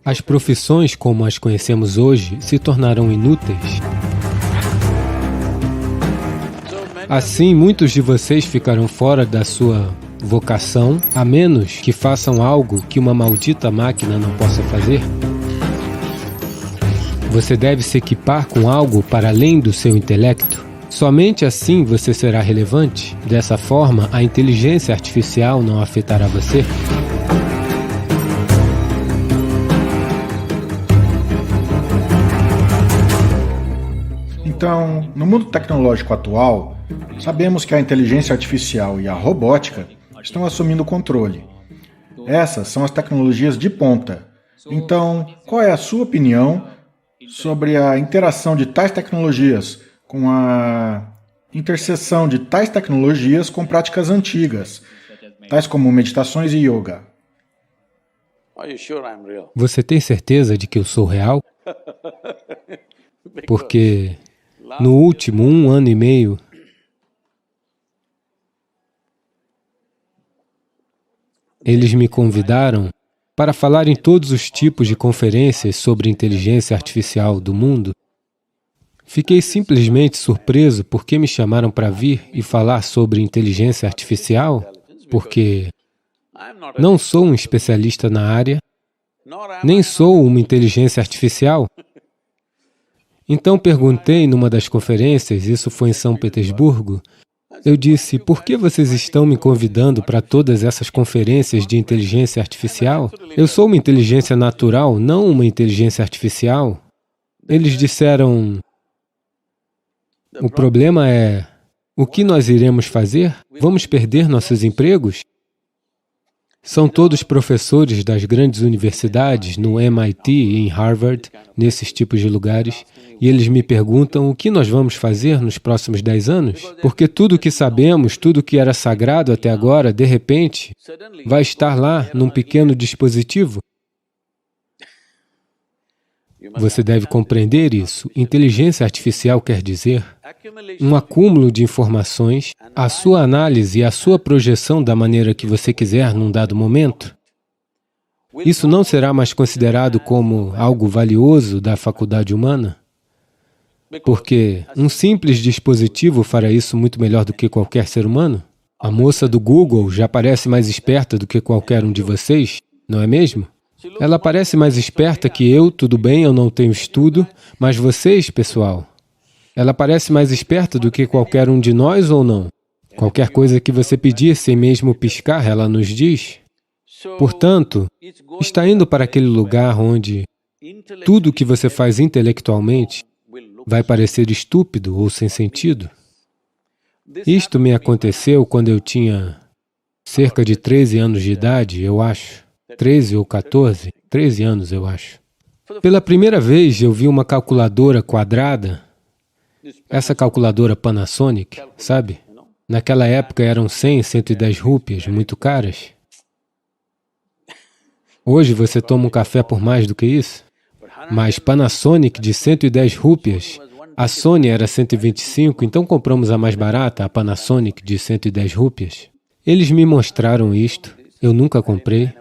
As profissões como as conhecemos hoje se tornarão inúteis. Assim, muitos de vocês ficarão fora da sua vocação, a menos que façam algo que uma maldita máquina não possa fazer. Você deve se equipar com algo para além do seu intelecto. Somente assim você será relevante. Dessa forma, a inteligência artificial não afetará você. Então, no mundo tecnológico atual, sabemos que a inteligência artificial e a robótica estão assumindo o controle. Essas são as tecnologias de ponta. Então, qual é a sua opinião sobre a interação de tais tecnologias com a interseção de tais tecnologias com práticas antigas, tais como meditações e yoga? Você tem certeza de que eu sou real? Porque no último 1 ano e meio, eles me convidaram para falar em todos os tipos de conferências sobre inteligência artificial do mundo. Fiquei simplesmente surpreso porque me chamaram para vir e falar sobre inteligência artificial, porque não sou um especialista na área, nem sou uma inteligência artificial. Então perguntei numa das conferências, isso foi em São Petersburgo, eu disse, por que vocês estão me convidando para todas essas conferências de inteligência artificial? Eu sou uma inteligência natural, não uma inteligência artificial. Eles disseram, o problema é, o que nós iremos fazer? Vamos perder nossos empregos? São todos professores das grandes universidades, no MIT e em Harvard, nesses tipos de lugares, e eles me perguntam o que nós vamos fazer nos próximos 10 anos? Porque tudo o que sabemos, tudo o que era sagrado até agora, de repente, vai estar lá num pequeno dispositivo. Você deve compreender isso. Inteligência artificial quer dizer um acúmulo de informações, a sua análise e a sua projeção da maneira que você quiser num dado momento. Isso não será mais considerado como algo valioso da faculdade humana? Porque um simples dispositivo fará isso muito melhor do que qualquer ser humano? A moça do Google já parece mais esperta do que qualquer um de vocês, não é mesmo? Ela parece mais esperta que eu, tudo bem, eu não tenho estudo, mas vocês, pessoal, ela parece mais esperta do que qualquer um de nós ou não? Qualquer coisa que você pedir sem mesmo piscar, ela nos diz. Portanto, está indo para aquele lugar onde tudo que você faz intelectualmente vai parecer estúpido ou sem sentido. Isto me aconteceu quando eu tinha cerca de 13 anos de idade, eu acho. 13 ou 14, 13 anos, eu acho. Pela primeira vez, eu vi uma calculadora quadrada, essa calculadora Panasonic, sabe? Naquela época eram 100, 110 rúpias, muito caras. Hoje você toma um café por mais do que isso? Mas Panasonic de 110 rúpias, a Sony era 125, então compramos a mais barata, a Panasonic de 110 rúpias. Eles me mostraram isto, eu nunca comprei.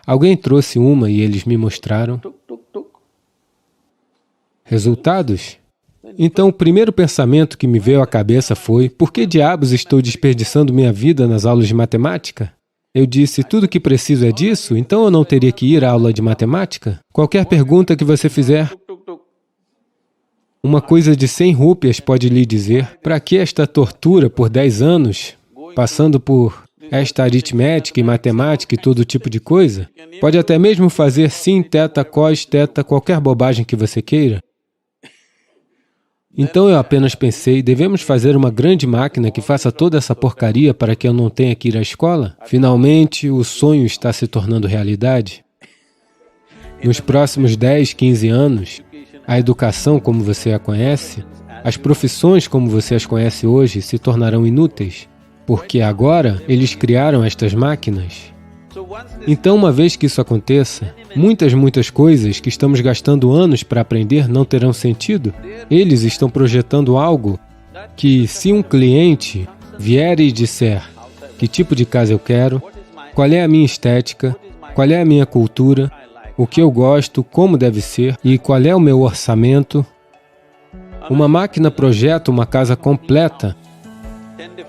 Alguém trouxe uma e eles me mostraram. Resultados? Então, o primeiro pensamento que me veio à cabeça foi, por que diabos estou desperdiçando minha vida nas aulas de matemática? Eu disse, tudo que preciso é disso, então eu não teria que ir à aula de matemática? Qualquer pergunta que você fizer, uma coisa de 100 rúpias pode lhe dizer, para que esta tortura por 10 anos, passando por esta aritmética e matemática e todo tipo de coisa? Pode até mesmo fazer sin, teta, cos, teta, qualquer bobagem que você queira. Então eu apenas pensei, devemos fazer uma grande máquina que faça toda essa porcaria para que eu não tenha que ir à escola? Finalmente, o sonho está se tornando realidade. Nos próximos 10, 15 anos, a educação como você a conhece, as profissões como você as conhece hoje se tornarão inúteis. Porque agora eles criaram estas máquinas. Então, uma vez que isso aconteça, muitas coisas que estamos gastando anos para aprender não terão sentido. Eles estão projetando algo que, se um cliente vier e disser que tipo de casa eu quero, qual é a minha estética, qual é a minha cultura, o que eu gosto, como deve ser e qual é o meu orçamento. Uma máquina projeta uma casa completa,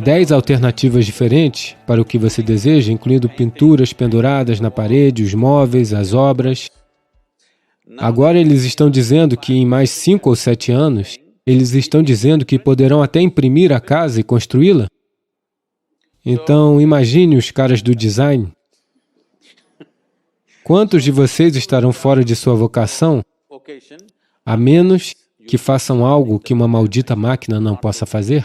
10 alternativas diferentes para o que você deseja, incluindo pinturas penduradas na parede, os móveis, as obras. Agora eles estão dizendo que em mais 5 ou 7 anos, eles estão dizendo que poderão até imprimir a casa e construí-la. Então, imagine os caras do design. Quantos de vocês estarão fora de sua vocação, a menos que façam algo que uma maldita máquina não possa fazer?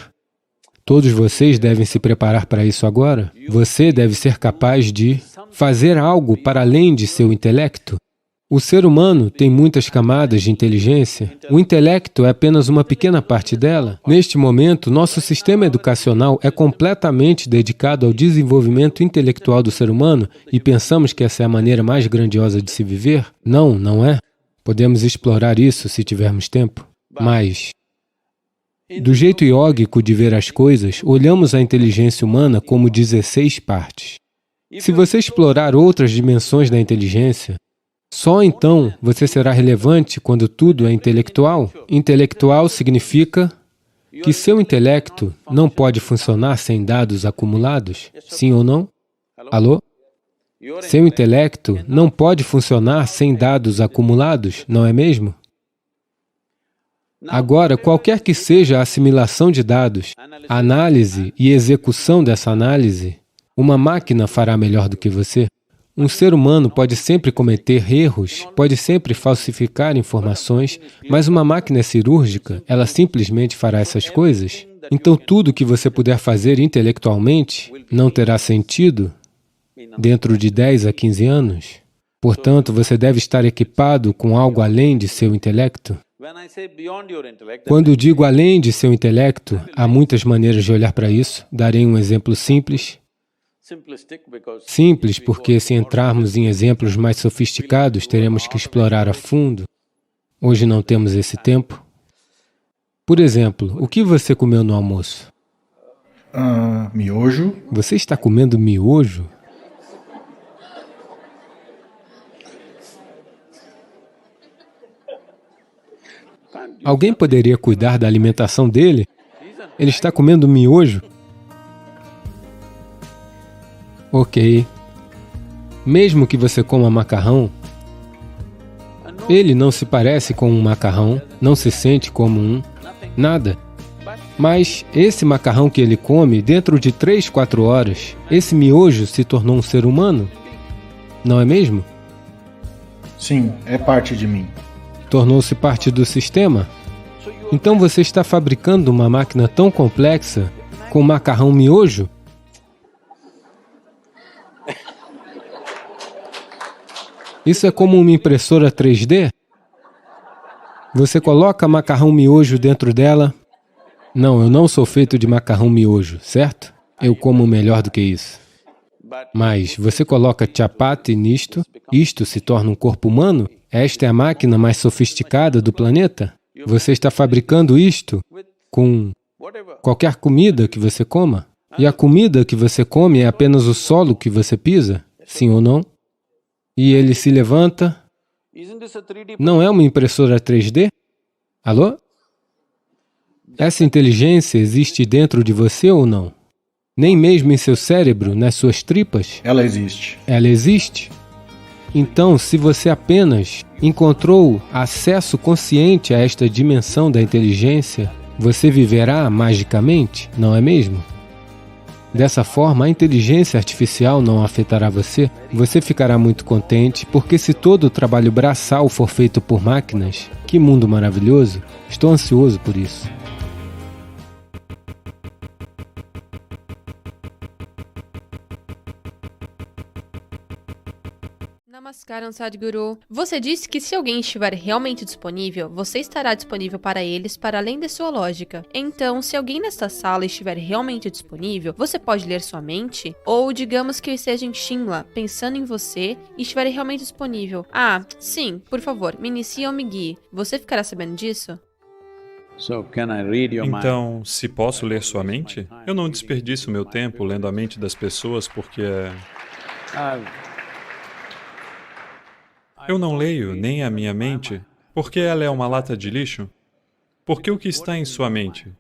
Todos vocês devem se preparar para isso agora. Você deve ser capaz de fazer algo para além de seu intelecto. O ser humano tem muitas camadas de inteligência. O intelecto é apenas uma pequena parte dela. Neste momento, nosso sistema educacional é completamente dedicado ao desenvolvimento intelectual do ser humano e pensamos que essa é a maneira mais grandiosa de se viver? Não, não é. Podemos explorar isso se tivermos tempo. Mas, do jeito iógico de ver as coisas, olhamos a inteligência humana como 16 partes. Se você explorar outras dimensões da inteligência, só então você será relevante quando tudo é intelectual. Intelectual significa que seu intelecto não pode funcionar sem dados acumulados, sim ou não? Alô? Seu intelecto não pode funcionar sem dados acumulados, não é mesmo? Agora, qualquer que seja a assimilação de dados, a análise e execução dessa análise, uma máquina fará melhor do que você. Um ser humano pode sempre cometer erros, pode sempre falsificar informações, mas uma máquina é cirúrgica, ela simplesmente fará essas coisas. Então, tudo que você puder fazer intelectualmente não terá sentido dentro de 10 a 15 anos. Portanto, você deve estar equipado com algo além de seu intelecto. Quando digo além de seu intelecto, há muitas maneiras de olhar para isso. Darei um exemplo simples. Simples, porque se entrarmos em exemplos mais sofisticados, teremos que explorar a fundo. Hoje não temos esse tempo. Por exemplo, o que você comeu no almoço? Miojo. Você está comendo miojo? Alguém poderia cuidar da alimentação dele? Ele está comendo miojo? Ok. Mesmo que você coma macarrão, ele não se parece com um macarrão, não se sente como um, nada. Mas esse macarrão que ele come, dentro de 3, 4 horas, esse miojo se tornou um ser humano? Não é mesmo? Sim, é parte de mim. Tornou-se parte do sistema? Então você está fabricando uma máquina tão complexa com macarrão miojo? Isso é como uma impressora 3D? Você coloca macarrão miojo dentro dela? Não, eu não sou feito de macarrão miojo, certo? Eu como melhor do que isso. Mas você coloca chapati nisto, isto se torna um corpo humano? Esta é a máquina mais sofisticada do planeta? Você está fabricando isto com qualquer comida que você coma? E a comida que você come é apenas o solo que você pisa? Sim ou não? E ele se levanta. Não é uma impressora 3D? Alô? Essa inteligência existe dentro de você ou não? Nem mesmo em seu cérebro, nas suas tripas? Ela existe. Ela existe? Então, se você apenas encontrou acesso consciente a esta dimensão da inteligência, você viverá magicamente, não é mesmo? Dessa forma, a inteligência artificial não afetará você. Você ficará muito contente, porque se todo o trabalho braçal for feito por máquinas, que mundo maravilhoso! Estou ansioso por isso. Namaskaram, Sadhguru. Você disse que se alguém estiver realmente disponível, você estará disponível para eles para além da sua lógica. Então, se alguém nesta sala estiver realmente disponível, você pode ler sua mente? Ou digamos que eu esteja em Shimla, pensando em você, e estiver realmente disponível. Ah, sim, por favor, me inicie ou me guie. Você ficará sabendo disso? Então, se posso ler sua mente? Eu não desperdiço meu tempo lendo a mente das pessoas porque Eu não leio nem a minha mente, porque ela é uma lata de lixo. Porque o que está em sua mente?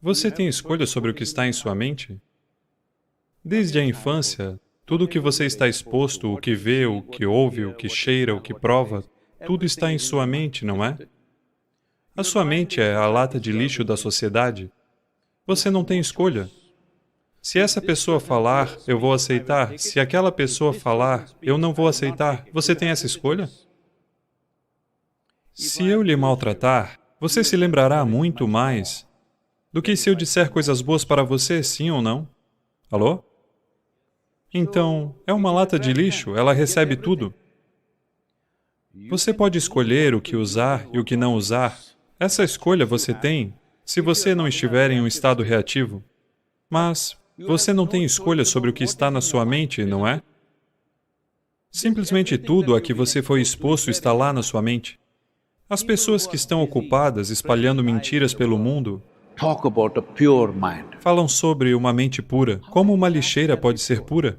Você tem escolha sobre o que está em sua mente? Desde a infância, tudo o que você está exposto, o que vê, o que ouve, o que cheira, o que prova, tudo está em sua mente, não é? A sua mente é a lata de lixo da sociedade. Você não tem escolha. Se essa pessoa falar, eu vou aceitar. Se aquela pessoa falar, eu não vou aceitar. Você tem essa escolha? Se eu lhe maltratar, você se lembrará muito mais do que se eu disser coisas boas para você, sim ou não? Alô? Então, é uma lata de lixo, ela recebe tudo. Você pode escolher o que usar e o que não usar. Essa escolha você tem se você não estiver em um estado reativo. Mas você não tem escolha sobre o que está na sua mente, não é? Simplesmente tudo a que você foi exposto está lá na sua mente. As pessoas que estão ocupadas espalhando mentiras pelo mundo talk about a pure mind. falam sobre uma mente pura. Como uma lixeira pode ser pura?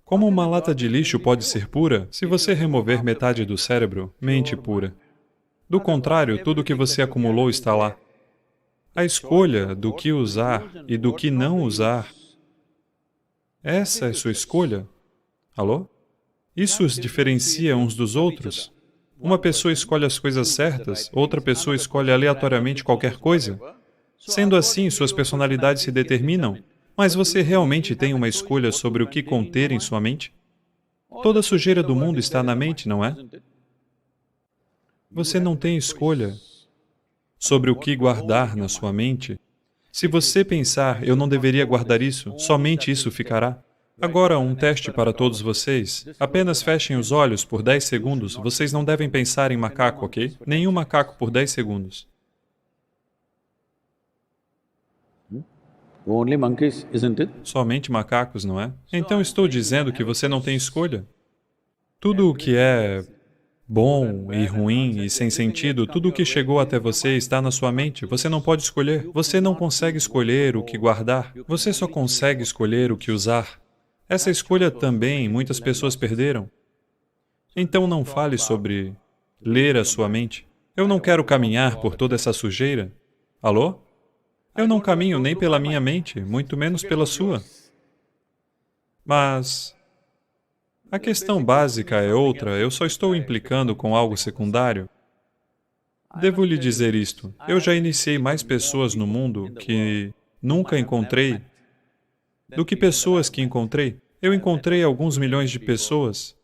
Como uma lata de lixo pode ser pura se você remover metade do cérebro? Mente pura. Do contrário, tudo o que você acumulou está lá. A escolha do que usar e do que não usar, essa é sua escolha. Alô? Isso os diferencia uns dos outros? Uma pessoa escolhe as coisas certas, outra pessoa escolhe aleatoriamente qualquer coisa. Sendo assim, suas personalidades se determinam. Mas você realmente tem uma escolha sobre o que conter em sua mente? Toda a sujeira do mundo está na mente, não é? Você não tem escolha sobre o que guardar na sua mente. Se você pensar, eu não deveria guardar isso, somente isso ficará. Agora, um teste para todos vocês. Apenas fechem os olhos por 10 segundos. Vocês não devem pensar em macaco, ok? Nenhum macaco por 10 segundos. Only monkeys, isn't it? Somente macacos, não é? Então estou dizendo que você não tem escolha. Tudo o que é bom e ruim e sem sentido, tudo o que chegou até você está na sua mente. Você não pode escolher. Você não consegue escolher o que guardar. Você só consegue escolher o que usar. Essa escolha também muitas pessoas perderam. Então não fale sobre ler a sua mente. Eu não quero caminhar por toda essa sujeira. Alô? Eu não caminho nem pela minha mente, muito menos pela sua. Mas a questão básica é outra, eu só estou implicando com algo secundário. Devo lhe dizer isto, eu já iniciei mais pessoas no mundo que nunca encontrei do que pessoas que encontrei. Eu encontrei alguns milhões de pessoas,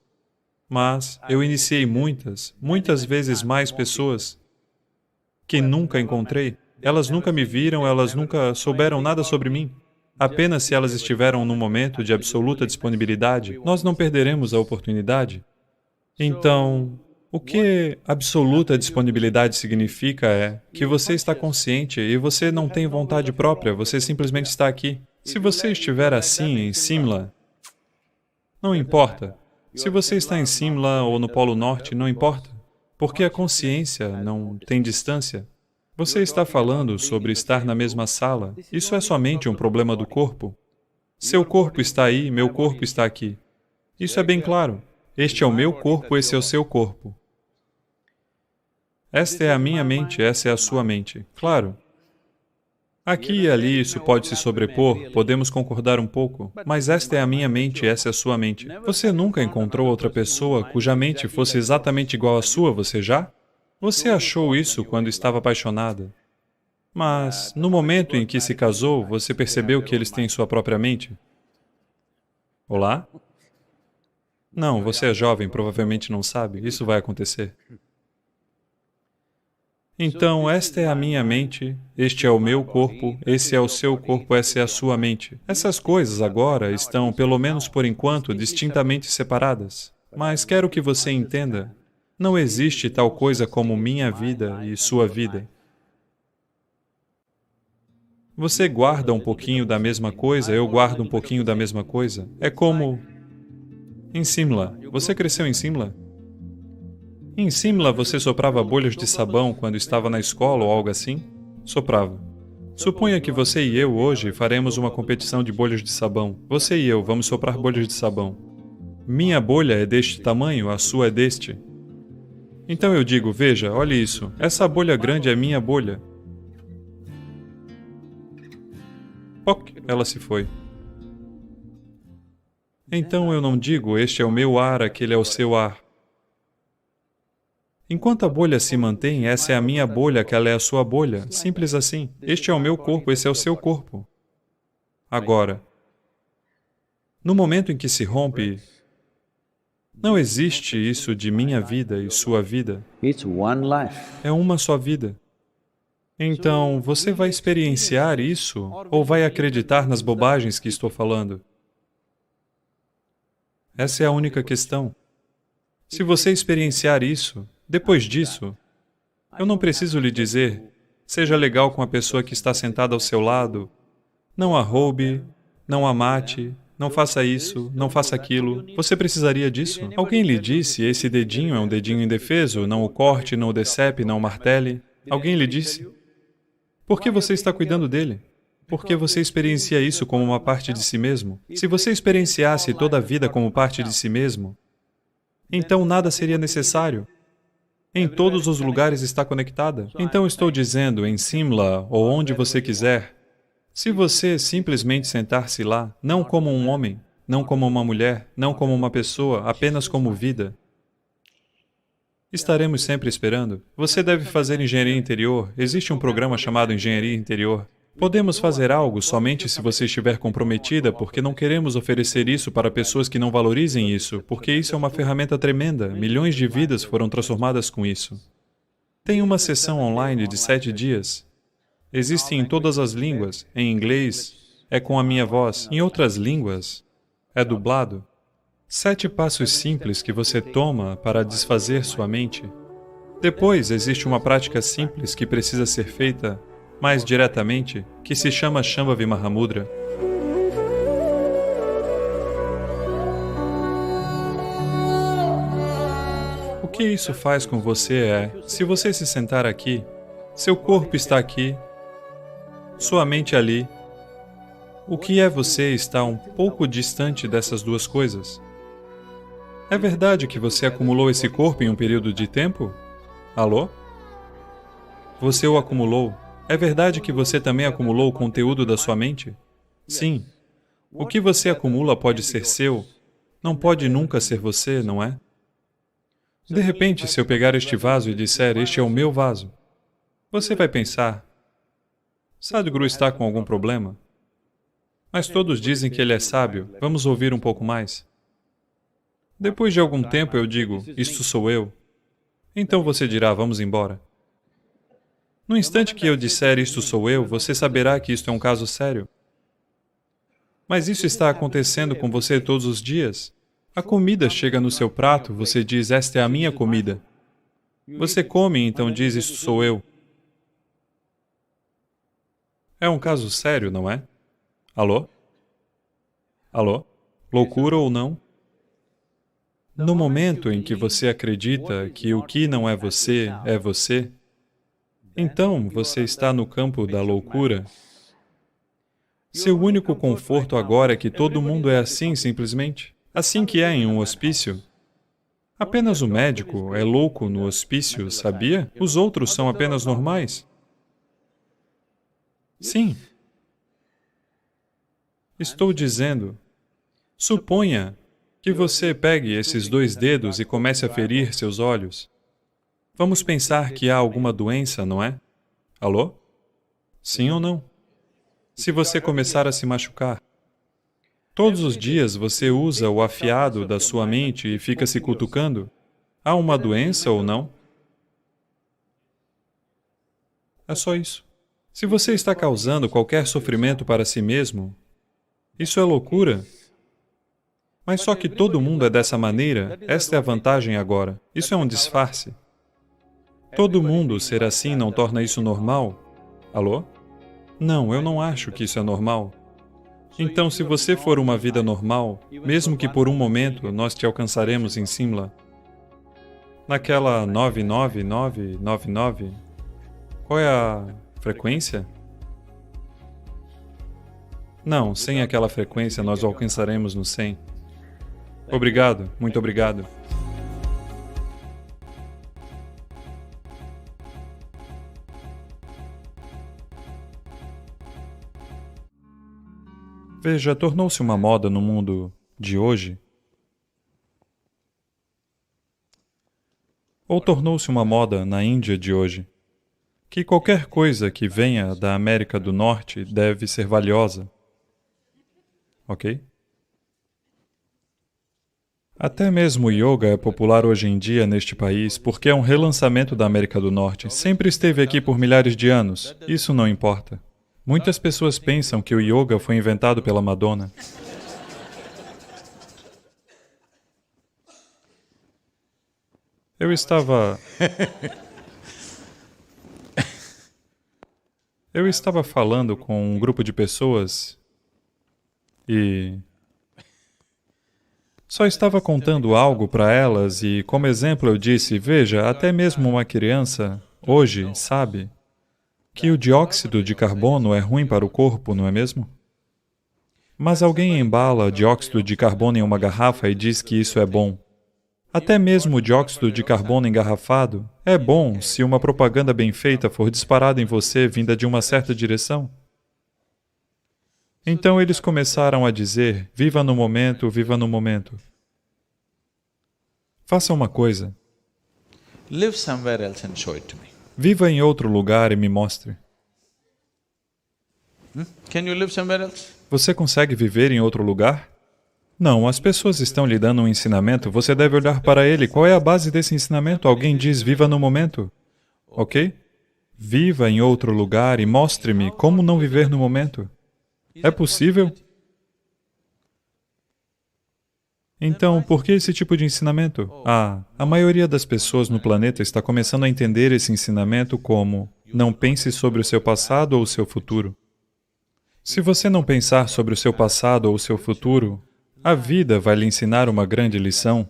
mas eu iniciei muitas vezes mais pessoas que nunca encontrei. Elas nunca me viram, elas nunca souberam nada sobre mim. Apenas se elas estiveram num momento de absoluta disponibilidade, nós não perderemos a oportunidade. Então, o que absoluta disponibilidade significa é que você está consciente e você não tem vontade própria, você simplesmente está aqui. Se você estiver assim, em Simla, não importa. Se você está em Simla ou no Polo Norte, não importa. Porque a consciência não tem distância. Você está falando sobre estar na mesma sala. Isso é somente um problema do corpo. Seu corpo está aí, meu corpo está aqui. Isso é bem claro. Este é o meu corpo, esse é o seu corpo. Esta é a minha mente, essa é a sua mente. Claro. Aqui e ali isso pode se sobrepor, podemos concordar um pouco, mas esta é a minha mente, essa é a sua mente. Você nunca encontrou outra pessoa cuja mente fosse exatamente igual à sua, você já? Você achou isso quando estava apaixonada. Mas, no momento em que se casou, você percebeu que eles têm sua própria mente? Olá? Não, você é jovem, provavelmente não sabe. Isso vai acontecer. Então, esta é a minha mente, este é o meu corpo, esse é o seu corpo, essa é a sua mente. Essas coisas agora estão, pelo menos por enquanto, distintamente separadas. Mas quero que você entenda, não existe tal coisa como minha vida e sua vida. Você guarda um pouquinho da mesma coisa, eu guardo um pouquinho da mesma coisa. É como em Simla. Você cresceu em Simla? Em Simla você soprava bolhas de sabão quando estava na escola ou algo assim? Soprava. Suponha que você e eu hoje faremos uma competição de bolhas de sabão. Você e eu vamos soprar bolhas de sabão. Minha bolha é deste tamanho, a sua é deste. Então eu digo, veja, olhe isso, essa bolha grande é minha bolha. Poc, ela se foi. Então eu não digo, este é o meu ar, aquele é o seu ar. Enquanto a bolha se mantém, essa é a minha bolha, aquela é a sua bolha. Simples assim. Este é o meu corpo, esse é o seu corpo. Agora, no momento em que se rompe, não existe isso de minha vida e sua vida. It's one life. É uma só vida. Então, você vai experienciar isso ou vai acreditar nas bobagens que estou falando? Essa é a única questão. Se você experienciar isso, depois disso, eu não preciso lhe dizer, seja legal com a pessoa que está sentada ao seu lado, não a roube, não a mate, não faça isso, não faça aquilo. Você precisaria disso? Alguém lhe disse, esse dedinho é um dedinho indefeso, não o corte, não o decepe, não o martele? Alguém lhe disse? Por que você está cuidando dele? Porque você experiencia isso como uma parte de si mesmo. Se você experienciasse toda a vida como parte de si mesmo, então nada seria necessário. Em todos os lugares está conectada. Então estou dizendo, em Simla, ou onde você quiser, se você simplesmente sentar-se lá, não como um homem, não como uma mulher, não como uma pessoa, apenas como vida, estaremos sempre esperando. Você deve fazer engenharia interior. Existe um programa chamado Engenharia Interior. Podemos fazer algo somente se você estiver comprometida, porque não queremos oferecer isso para pessoas que não valorizem isso, porque isso é uma ferramenta tremenda. Milhões de vidas foram transformadas com isso. Tem uma sessão online de 7 dias. Existe em todas as línguas. Em inglês, é com a minha voz. Em outras línguas, é dublado. 7 passos simples que você toma para desfazer sua mente. Depois, existe uma prática simples que precisa ser feita mais diretamente, que se chama Shambhavi Mahamudra. O que isso faz com você é, se você se sentar aqui, seu corpo está aqui, sua mente ali, o que é você está um pouco distante dessas duas coisas. É verdade que você acumulou esse corpo em um período de tempo? Alô? Você o acumulou. É verdade que você também acumulou o conteúdo da sua mente? Sim. O que você acumula pode ser seu, não pode nunca ser você, não é? De repente, se eu pegar este vaso e disser, este é o meu vaso, você vai pensar, Sadhguru está com algum problema? Mas todos dizem que ele é sábio, vamos ouvir um pouco mais. Depois de algum tempo eu digo, isto sou eu. Então você dirá, vamos embora. No instante que eu disser isto sou eu, você saberá que isto é um caso sério. Mas isso está acontecendo com você todos os dias. A comida chega no seu prato, você diz, esta é a minha comida. Você come, então diz, isto sou eu. É um caso sério, não é? Alô? Alô? Loucura ou não? No momento em que você acredita que o que não é você, então você está no campo da loucura. Seu único conforto agora é que todo mundo é assim, simplesmente. Assim que é em um hospício. Apenas o médico é louco no hospício, sabia? Os outros são apenas normais. Sim. Estou dizendo, suponha que você pegue esses 2 dedos e comece a ferir seus olhos. Vamos pensar que há alguma doença, não é? Alô? Sim ou não? Se você começar a se machucar, todos os dias você usa o afiado da sua mente e fica se cutucando, há uma doença ou não? É só isso. Se você está causando qualquer sofrimento para si mesmo, isso é loucura. Mas só que todo mundo é dessa maneira, esta é a vantagem agora. Isso é um disfarce. Todo mundo ser assim não torna isso normal? Alô? Não, eu não acho que isso é normal. Então, se você for uma vida normal, mesmo que por um momento nós te alcançaremos em Simla, naquela 99999, qual é a frequência? Não, sem aquela frequência nós o alcançaremos no 100. Obrigado, muito obrigado. Veja, tornou-se uma moda no mundo de hoje, ou tornou-se uma moda na Índia de hoje, que qualquer coisa que venha da América do Norte deve ser valiosa. Ok? Até mesmo o yoga é popular hoje em dia neste país porque é um relançamento da América do Norte. Sempre esteve aqui por milhares de anos. Isso não importa. Muitas pessoas pensam que o yoga foi inventado pela Madonna. Eu estava falando com um grupo de pessoas e só estava contando algo para elas e, como exemplo, eu disse, veja, até mesmo uma criança hoje sabe que o dióxido de carbono é ruim para o corpo, não é mesmo? Mas alguém embala dióxido de carbono em uma garrafa e diz que isso é bom. Até mesmo o dióxido de carbono engarrafado é bom se uma propaganda bem feita for disparada em você vinda de uma certa direção. Então eles começaram a dizer, viva no momento, viva no momento. Faça uma coisa. Live somewhere else and show it to me. Viva em outro lugar e me mostre. Can you live somewhere else? Você consegue viver em outro lugar? Não, as pessoas estão lhe dando um ensinamento, você deve olhar para ele. Qual é a base desse ensinamento? Alguém diz, viva no momento. Ok? Viva em outro lugar e mostre-me como não viver no momento. É possível? Então, por que esse tipo de ensinamento? A maioria das pessoas no planeta está começando a entender esse ensinamento como não pense sobre o seu passado ou o seu futuro. Se você não pensar sobre o seu passado ou o seu futuro, a vida vai lhe ensinar uma grande lição.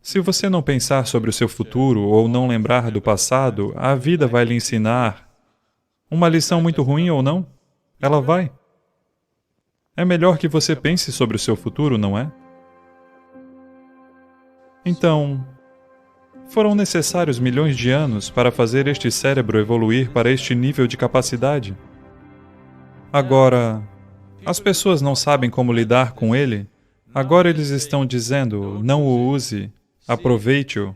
Se você não pensar sobre o seu futuro ou não lembrar do passado, a vida vai lhe ensinar uma lição muito ruim ou não? Ela vai. É melhor que você pense sobre o seu futuro, não é? Então, foram necessários milhões de anos para fazer este cérebro evoluir para este nível de capacidade. Agora, as pessoas não sabem como lidar com ele. Agora eles estão dizendo, não o use, aproveite-o.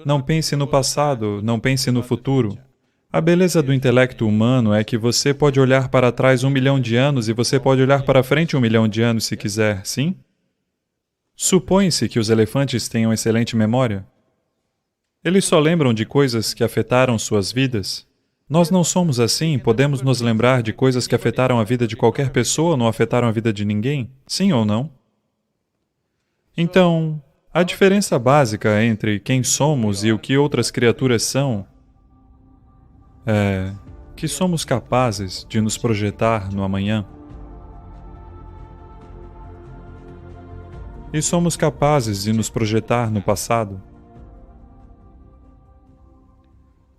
Não pense no passado, não pense no futuro. A beleza do intelecto humano é que você pode olhar para trás 1 milhão de anos e você pode olhar para frente 1 milhão de anos se quiser, sim? Supõe-se que os elefantes tenham excelente memória. Eles só lembram de coisas que afetaram suas vidas. Nós não somos assim, podemos nos lembrar de coisas que afetaram a vida de qualquer pessoa ou não afetaram a vida de ninguém? Sim ou não? Então, a diferença básica entre quem somos e o que outras criaturas são é que somos capazes de nos projetar no amanhã. E somos capazes de nos projetar no passado.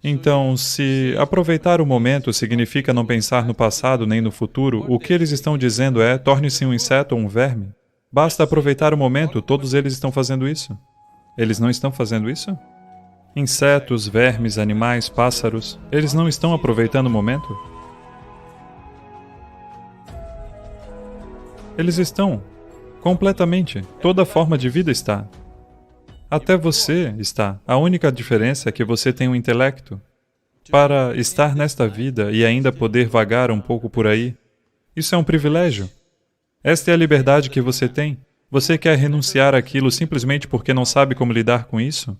Então, se aproveitar o momento significa não pensar no passado nem no futuro, o que eles estão dizendo é, torne-se um inseto ou um verme. Basta aproveitar o momento, todos eles estão fazendo isso. Eles não estão fazendo isso? Insetos, vermes, animais, pássaros, eles não estão aproveitando o momento? Eles estão. Completamente. Toda forma de vida está. Até você está. A única diferença é que você tem um intelecto. Para estar nesta vida e ainda poder vagar um pouco por aí, isso é um privilégio. Esta é a liberdade que você tem. Você quer renunciar àquilo simplesmente porque não sabe como lidar com isso?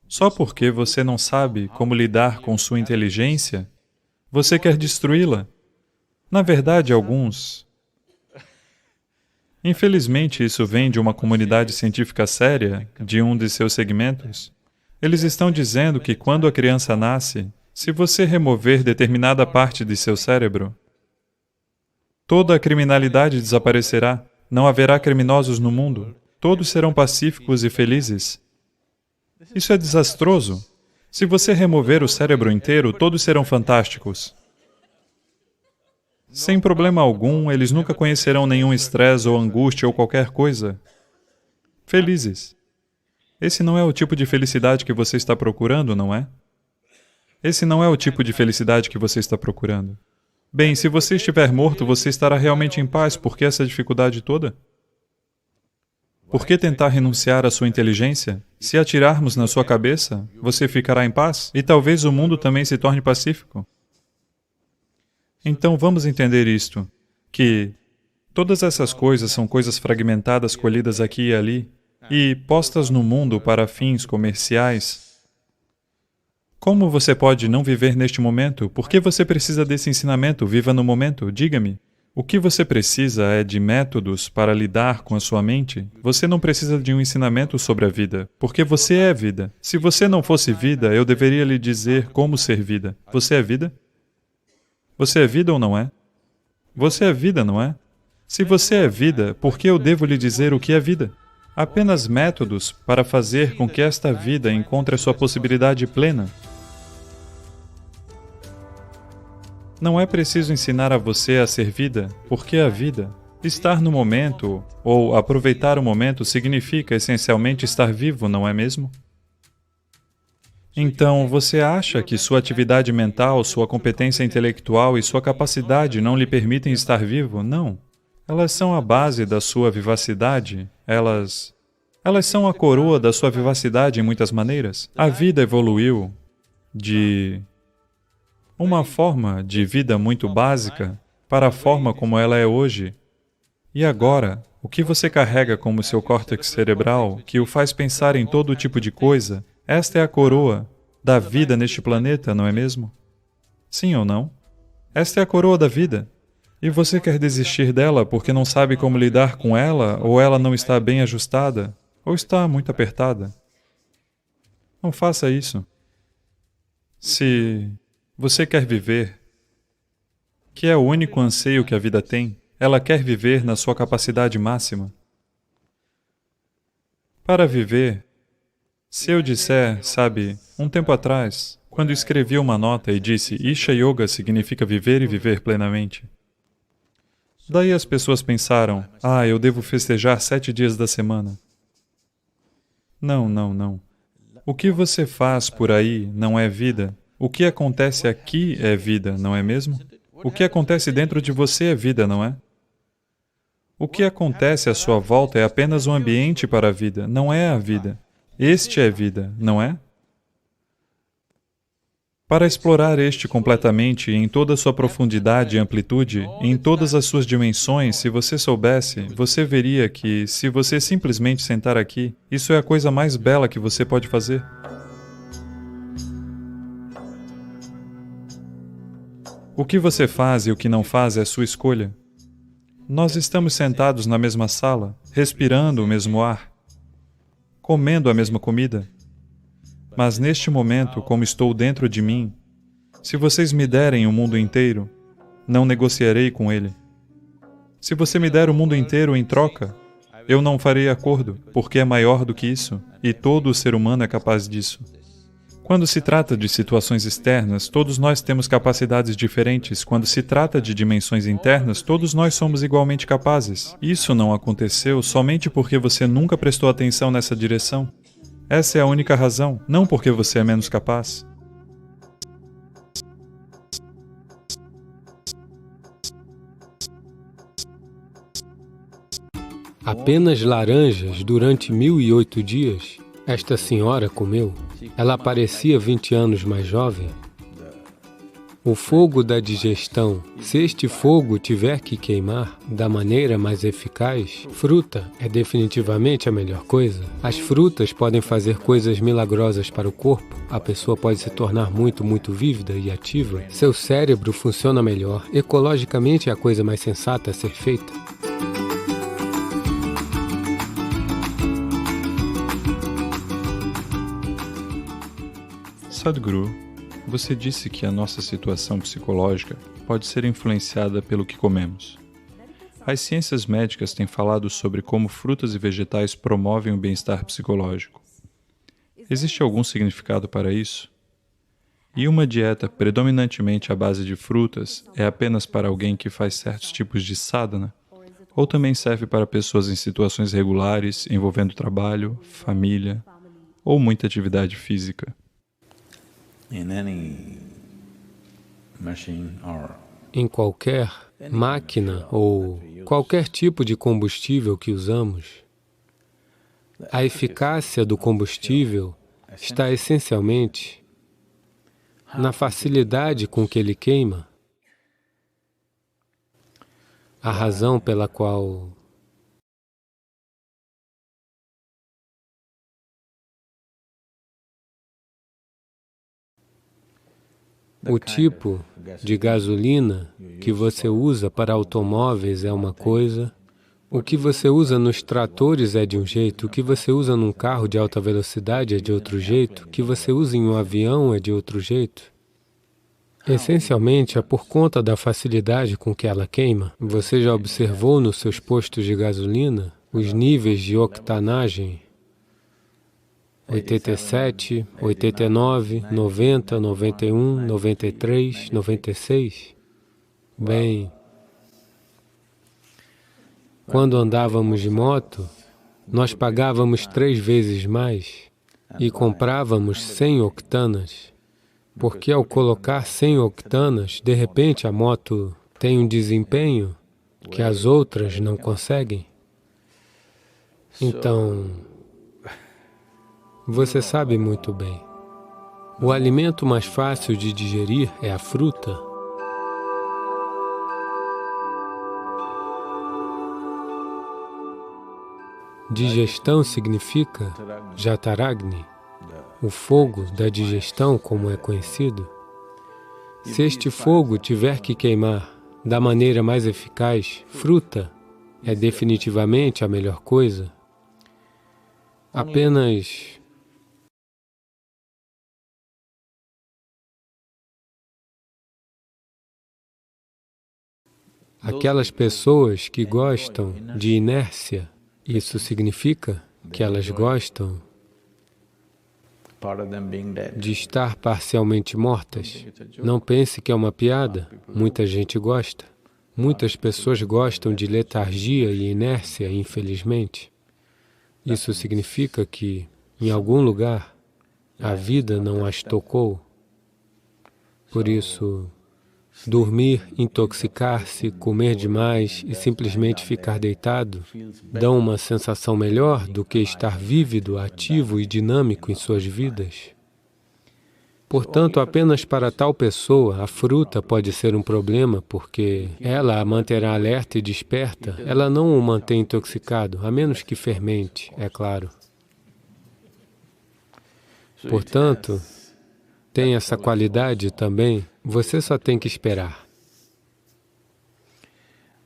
Só porque você não sabe como lidar com sua inteligência, você quer destruí-la. Na verdade, alguns... Infelizmente, isso vem de uma comunidade científica séria, de um de seus segmentos. Eles estão dizendo que quando a criança nasce, se você remover determinada parte de seu cérebro, toda a criminalidade desaparecerá, não haverá criminosos no mundo, todos serão pacíficos e felizes. Isso é desastroso. Se você remover o cérebro inteiro, todos serão fantásticos. Sem problema algum, eles nunca conhecerão nenhum estresse ou angústia ou qualquer coisa. Felizes. Esse não é o tipo de felicidade que você está procurando, não é? Esse não é o tipo de felicidade que você está procurando. Bem, se você estiver morto, você estará realmente em paz. Por que essa dificuldade toda? Por que tentar renunciar à sua inteligência? Se atirarmos na sua cabeça, você ficará em paz e talvez o mundo também se torne pacífico. Então vamos entender isto, que todas essas coisas são coisas fragmentadas colhidas aqui e ali e postas no mundo para fins comerciais. Como você pode não viver neste momento? Por que você precisa desse ensinamento? Viva no momento, diga-me. O que você precisa é de métodos para lidar com a sua mente. Você não precisa de um ensinamento sobre a vida, porque você é vida. Se você não fosse vida, eu deveria lhe dizer como ser vida. Você é vida? Você é vida ou não é? Você é vida, não é? Se você é vida, por que eu devo lhe dizer o que é vida? Apenas métodos para fazer com que esta vida encontre a sua possibilidade plena. Não é preciso ensinar a você a ser vida, porque a vida, estar no momento, ou aproveitar o momento, significa essencialmente estar vivo, não é mesmo? Então, você acha que sua atividade mental, sua competência intelectual e sua capacidade não lhe permitem estar vivo? Não. Elas são a base da sua vivacidade. Elas são a coroa da sua vivacidade em muitas maneiras. A vida evoluiu de uma forma de vida muito básica para a forma como ela é hoje. E agora, o que você carrega como seu córtex cerebral, que o faz pensar em todo tipo de coisa, esta é a coroa da vida neste planeta, não é mesmo? Sim ou não? Esta é a coroa da vida. E você quer desistir dela porque não sabe como lidar com ela, ou ela não está bem ajustada, ou está muito apertada? Não faça isso. Se você quer viver, que é o único anseio que a vida tem, ela quer viver na sua capacidade máxima. Para viver, se eu disser, sabe, um tempo atrás, quando escrevi uma nota e disse Isha Yoga significa viver e viver plenamente. Daí as pessoas pensaram, eu devo festejar 7 dias da semana. Não, não, não. O que você faz por aí não é vida. O que acontece aqui é vida, não é mesmo? O que acontece dentro de você é vida, não é? O que acontece à sua volta é apenas um ambiente para a vida, não é a vida. Este é vida, não é? Para explorar este completamente, em toda a sua profundidade e amplitude, em todas as suas dimensões, se você soubesse, você veria que, se você simplesmente sentar aqui, isso é a coisa mais bela que você pode fazer. O que você faz e o que não faz é a sua escolha. Nós estamos sentados na mesma sala, respirando o mesmo ar, comendo a mesma comida. Mas neste momento, como estou dentro de mim, se vocês me derem o mundo inteiro, não negociarei com ele. Se você me der o mundo inteiro em troca, eu não farei acordo, porque é maior do que isso, e todo o ser humano é capaz disso. Quando se trata de situações externas, todos nós temos capacidades diferentes. Quando se trata de dimensões internas, todos nós somos igualmente capazes. Isso não aconteceu somente porque você nunca prestou atenção nessa direção. Essa é a única razão, não porque você é menos capaz. Apenas laranjas durante 1008 dias, esta senhora comeu. Ela parecia 20 anos mais jovem. O fogo da digestão, se este fogo tiver que queimar da maneira mais eficaz, fruta é definitivamente a melhor coisa. As frutas podem fazer coisas milagrosas para o corpo. A pessoa pode se tornar muito vívida e ativa. Seu cérebro funciona melhor. Ecologicamente é a coisa mais sensata a ser feita. Sadhguru, você disse que a nossa situação psicológica pode ser influenciada pelo que comemos. As ciências médicas têm falado sobre como frutas e vegetais promovem o bem-estar psicológico. Existe algum significado para isso? E uma dieta predominantemente à base de frutas é apenas para alguém que faz certos tipos de sadhana? Ou também serve para pessoas em situações regulares, envolvendo trabalho, família ou muita atividade física? Em qualquer máquina ou qualquer tipo de combustível que usamos, a eficácia do combustível está essencialmente na facilidade com que ele queima. A razão pela qual o tipo de gasolina que você usa para automóveis é uma coisa, o que você usa nos tratores é de um jeito, o que você usa num carro de alta velocidade é de outro jeito, o que você usa em um avião é de outro jeito. Essencialmente, é por conta da facilidade com que ela queima. Você já observou nos seus postos de gasolina os níveis de octanagem? 87, 89, 90, 91, 93, 96. Bem, quando andávamos de moto, nós pagávamos 3 vezes mais e comprávamos 100 octanas, porque ao colocar 100 octanas, de repente a moto tem um desempenho que as outras não conseguem. Então, você sabe muito bem, o alimento mais fácil de digerir é a fruta. Digestão significa Jataragni, o fogo da digestão, como é conhecido. Se este fogo tiver que queimar da maneira mais eficaz, fruta é definitivamente a melhor coisa. Apenas aquelas pessoas que gostam de inércia, isso significa que elas gostam de estar parcialmente mortas. Não pense que é uma piada, muita gente gosta. Muitas pessoas gostam de letargia e inércia, infelizmente. Isso significa que, em algum lugar, a vida não as tocou. Por isso, dormir, intoxicar-se, comer demais e simplesmente ficar deitado dão uma sensação melhor do que estar vívido, ativo e dinâmico em suas vidas. Portanto, apenas para tal pessoa, a fruta pode ser um problema, porque ela a manterá alerta e desperta, ela não o mantém intoxicado, a menos que fermente, é claro. Portanto, tem essa qualidade também, você só tem que esperar.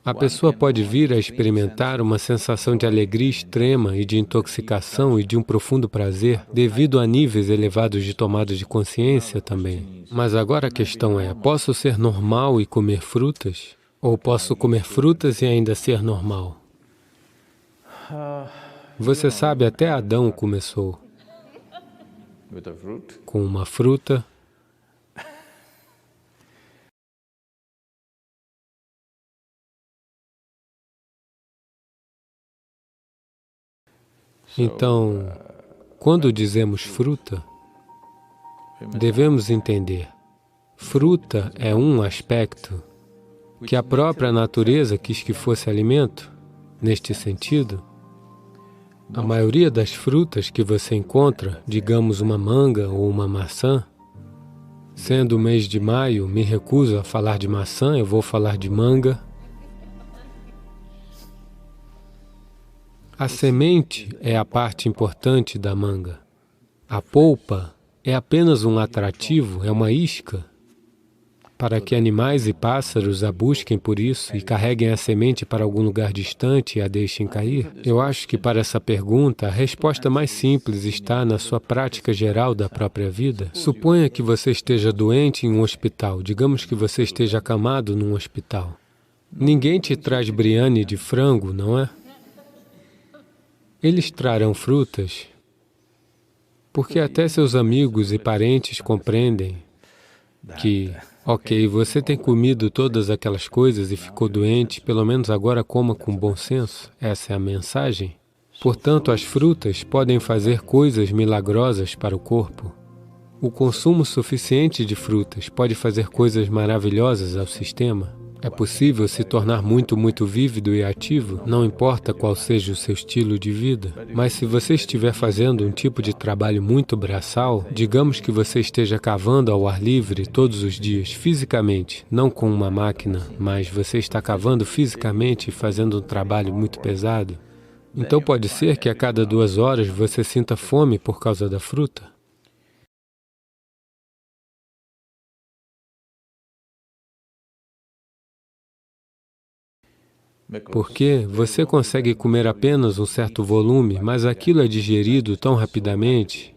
A pessoa pode vir a experimentar uma sensação de alegria extrema e de intoxicação e de um profundo prazer devido a níveis elevados de tomada de consciência também. Mas agora a questão é, posso ser normal e comer frutas? Ou posso comer frutas e ainda ser normal? Você sabe, até Adão começou com uma fruta. Então, quando dizemos fruta, devemos entender, fruta é um aspecto que a própria natureza quis que fosse alimento. Neste sentido, a maioria das frutas que você encontra, digamos uma manga ou uma maçã, sendo o mês de maio, me recuso a falar de maçã, eu vou falar de manga. A semente é a parte importante da manga. A polpa é apenas um atrativo, é uma isca, para que animais e pássaros a busquem por isso e carreguem a semente para algum lugar distante e a deixem cair. Eu acho que para essa pergunta, a resposta mais simples está na sua prática geral da própria vida. Suponha que você esteja doente em um hospital, digamos que você esteja acamado num hospital. Ninguém te traz biryani de frango, não é? Eles trarão frutas, porque até seus amigos e parentes compreendem que, ok, você tem comido todas aquelas coisas e ficou doente, pelo menos agora coma com bom senso. Essa é a mensagem. Portanto, as frutas podem fazer coisas milagrosas para o corpo. O consumo suficiente de frutas pode fazer coisas maravilhosas ao sistema. É possível se tornar muito vívido e ativo, não importa qual seja o seu estilo de vida. Mas se você estiver fazendo um tipo de trabalho muito braçal, digamos que você esteja cavando ao ar livre todos os dias, fisicamente, não com uma máquina, mas você está cavando fisicamente e fazendo um trabalho muito pesado, então pode ser que a cada 2 horas você sinta fome por causa da fruta. Porque você consegue comer apenas um certo volume, mas aquilo é digerido tão rapidamente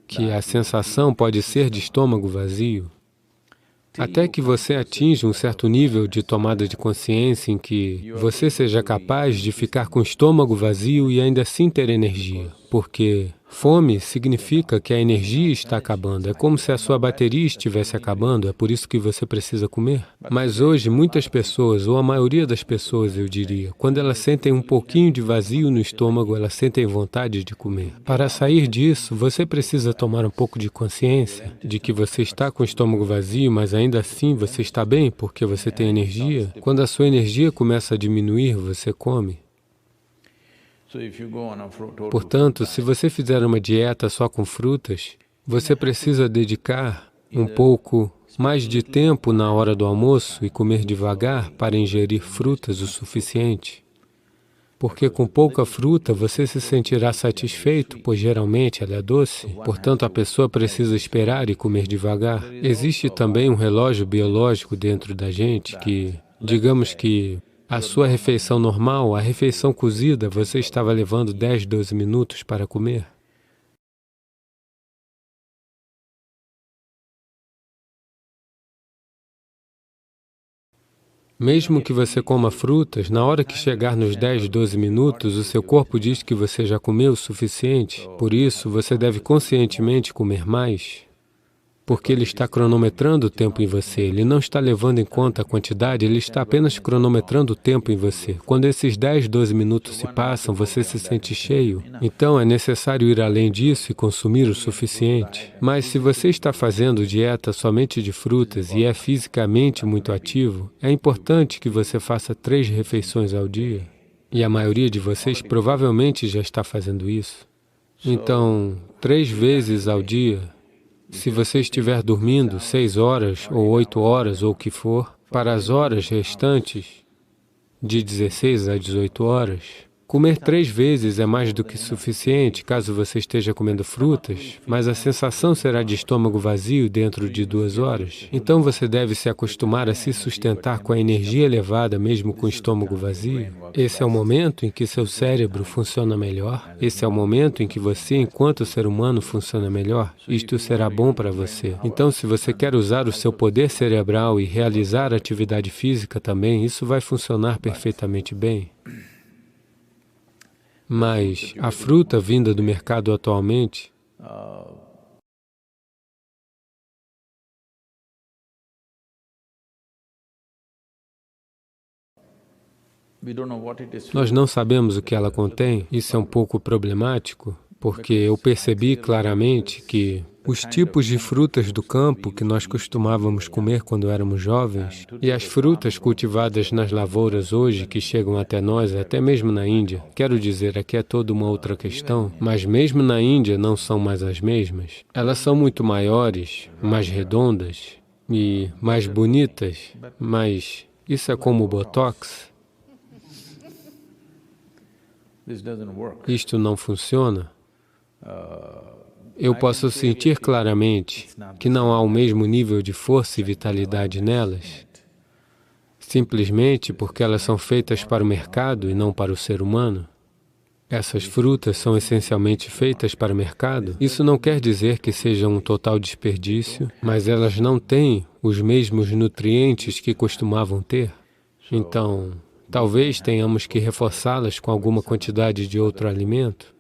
que a sensação pode ser de estômago vazio. Até que você atinja um certo nível de tomada de consciência em que você seja capaz de ficar com o estômago vazio e ainda assim ter energia. Porque fome significa que a energia está acabando. É como se a sua bateria estivesse acabando, é por isso que você precisa comer. Mas hoje, muitas pessoas, ou a maioria das pessoas, eu diria, quando elas sentem um pouquinho de vazio no estômago, elas sentem vontade de comer. Para sair disso, você precisa tomar um pouco de consciência de que você está com o estômago vazio, mas ainda assim você está bem porque você tem energia. Quando a sua energia começa a diminuir, você come. Portanto, se você fizer uma dieta só com frutas, você precisa dedicar um pouco mais de tempo na hora do almoço e comer devagar para ingerir frutas o suficiente. Porque com pouca fruta você se sentirá satisfeito, pois geralmente ela é doce. Portanto, a pessoa precisa esperar e comer devagar. Existe também um relógio biológico dentro da gente que, digamos que, a sua refeição normal, a refeição cozida, você estava levando 10, 12 minutos para comer. Mesmo que você coma frutas, na hora que chegar nos 10, 12 minutos, o seu corpo diz que você já comeu o suficiente. Por isso, você deve conscientemente comer mais. Porque ele está cronometrando o tempo em você, ele não está levando em conta a quantidade, ele está apenas cronometrando o tempo em você. Quando esses 10, 12 minutos se passam, você se sente cheio. Então é necessário ir além disso e consumir o suficiente. Mas se você está fazendo dieta somente de frutas e é fisicamente muito ativo, é importante que você faça 3 refeições ao dia. E a maioria de vocês provavelmente já está fazendo isso. Então, 3 vezes ao dia, se você estiver dormindo 6 horas ou 8 horas ou o que for, para as horas restantes, de 16 a 18 horas, comer 3 vezes é mais do que suficiente caso você esteja comendo frutas, mas a sensação será de estômago vazio dentro de 2 horas. Então você deve se acostumar a se sustentar com a energia elevada mesmo com o estômago vazio. Esse é o momento em que seu cérebro funciona melhor. Esse é o momento em que você, enquanto ser humano, funciona melhor. Isto será bom para você. Então, se você quer usar o seu poder cerebral e realizar atividade física também, isso vai funcionar perfeitamente bem. Mas a fruta vinda do mercado atualmente, nós não sabemos o que ela contém. Isso é um pouco problemático, porque eu percebi claramente que os tipos de frutas do campo que nós costumávamos comer quando éramos jovens e as frutas cultivadas nas lavouras hoje que chegam até nós, até mesmo na Índia, quero dizer, aqui é toda uma outra questão, mas mesmo na Índia não são mais as mesmas. Elas são muito maiores, mais redondas e mais bonitas, mas isso é como o Botox. Isto não funciona. Eu posso sentir claramente que não há o mesmo nível de força e vitalidade nelas, simplesmente porque elas são feitas para o mercado e não para o ser humano. Essas frutas são essencialmente feitas para o mercado. Isso não quer dizer que seja um total desperdício, mas elas não têm os mesmos nutrientes que costumavam ter. Então, talvez tenhamos que reforçá-las com alguma quantidade de outro alimento.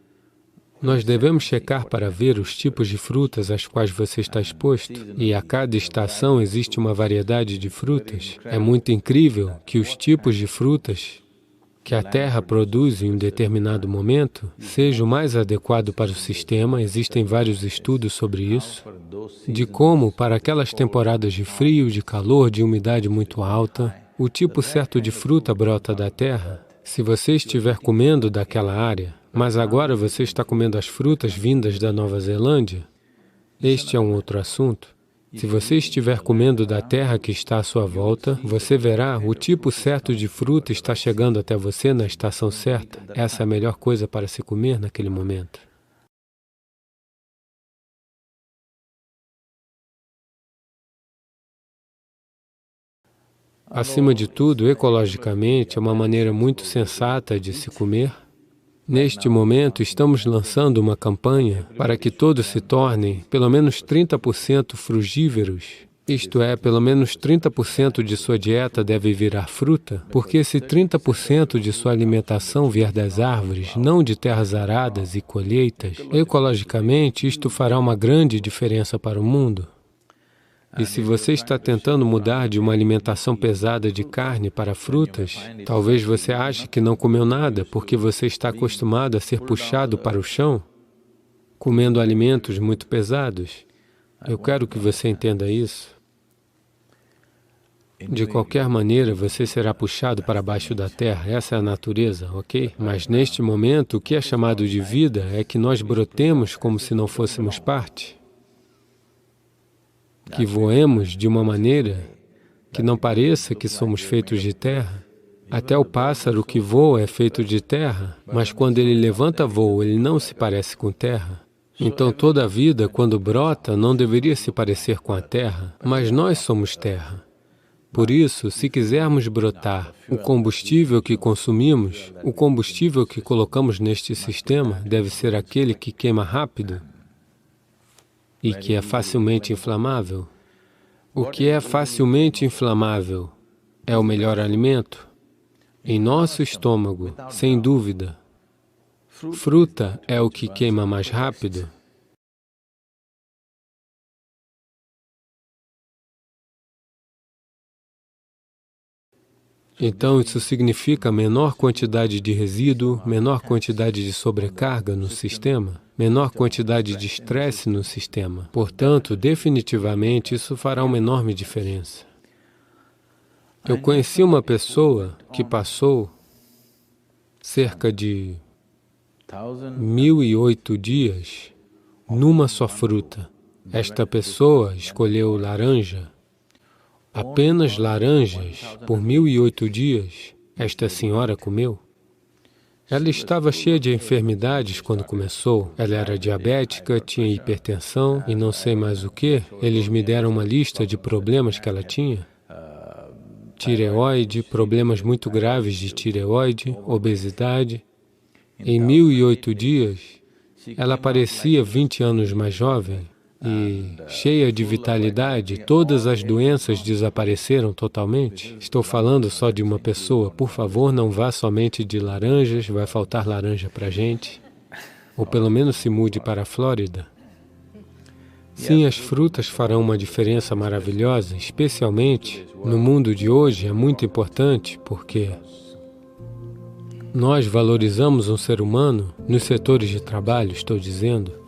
Nós devemos checar para ver os tipos de frutas às quais você está exposto. E a cada estação existe uma variedade de frutas. É muito incrível que os tipos de frutas que a Terra produz em um determinado momento seja o mais adequado para o sistema. Existem vários estudos sobre isso, de como, para aquelas temporadas de frio, de calor, de umidade muito alta, o tipo certo de fruta brota da Terra. Se você estiver comendo daquela área, mas agora você está comendo as frutas vindas da Nova Zelândia, este é um outro assunto. Se você estiver comendo da terra que está à sua volta, você verá o tipo certo de fruta está chegando até você na estação certa. Essa é a melhor coisa para se comer naquele momento. Acima de tudo, ecologicamente, é uma maneira muito sensata de se comer. Neste momento, estamos lançando uma campanha para que todos se tornem pelo menos 30% frugíveros. Isto é, pelo menos 30% de sua dieta deve virar fruta, porque se 30% de sua alimentação vier das árvores, não de terras aradas e colheitas, ecologicamente isto fará uma grande diferença para o mundo. E se você está tentando mudar de uma alimentação pesada de carne para frutas, talvez você ache que não comeu nada porque você está acostumado a ser puxado para o chão, comendo alimentos muito pesados. Eu quero que você entenda isso. De qualquer maneira, você será puxado para baixo da terra, essa é a natureza, ok? Mas neste momento, o que é chamado de vida é que nós brotemos como se não fôssemos parte. Que voemos de uma maneira que não pareça que somos feitos de terra. Até o pássaro que voa é feito de terra, mas quando ele levanta voo, ele não se parece com terra. Então toda a vida, quando brota, não deveria se parecer com a terra, mas nós somos terra. Por isso, se quisermos brotar, o combustível que consumimos, o combustível que colocamos neste sistema, deve ser aquele que queima rápido e que é facilmente inflamável. O que é facilmente inflamável é o melhor alimento. Em nosso estômago, sem dúvida, fruta é o que queima mais rápido. Então, isso significa menor quantidade de resíduo, menor quantidade de sobrecarga no sistema, menor quantidade de estresse no sistema. Portanto, definitivamente, isso fará uma enorme diferença. Eu conheci uma pessoa que passou cerca de 1008 dias numa só fruta. Esta pessoa escolheu laranja. Apenas laranjas por 1008 dias esta senhora comeu. Ela estava cheia de enfermidades quando começou. Ela era diabética, tinha hipertensão e não sei mais o que. Eles me deram uma lista de problemas que ela tinha. Tireoide, problemas muito graves de tireoide, obesidade. Em 1008 dias, ela parecia 20 anos mais jovem. E cheia de vitalidade, todas as doenças desapareceram totalmente. Estou falando só de uma pessoa. Por favor, não vá somente de laranjas, vai faltar laranja para a gente. Ou pelo menos se mude para a Flórida. Sim, as frutas farão uma diferença maravilhosa, especialmente no mundo de hoje. É muito importante porque nós valorizamos um ser humano nos setores de trabalho, estou dizendo.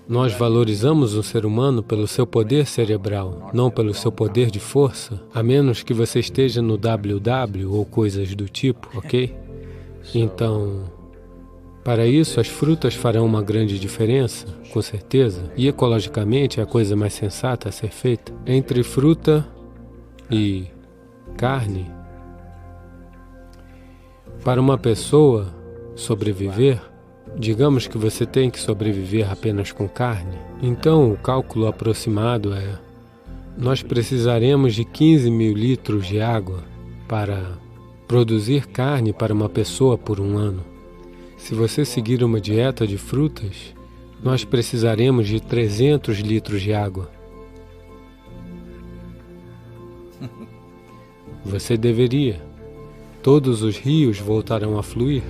Nós valorizamos um ser humano pelo seu poder cerebral, não pelo seu poder de força, a menos que você esteja no WW ou coisas do tipo, ok? Então, para isso, as frutas farão uma grande diferença, com certeza, e ecologicamente é a coisa mais sensata a ser feita. Entre fruta e carne, para uma pessoa sobreviver, digamos que você tem que sobreviver apenas com carne. Então, o cálculo aproximado é: nós precisaremos de 15.000 litros de água para produzir carne para uma pessoa por um ano. Se você seguir uma dieta de frutas, nós precisaremos de 300 litros de água. Você deveria. Todos os rios voltarão a fluir.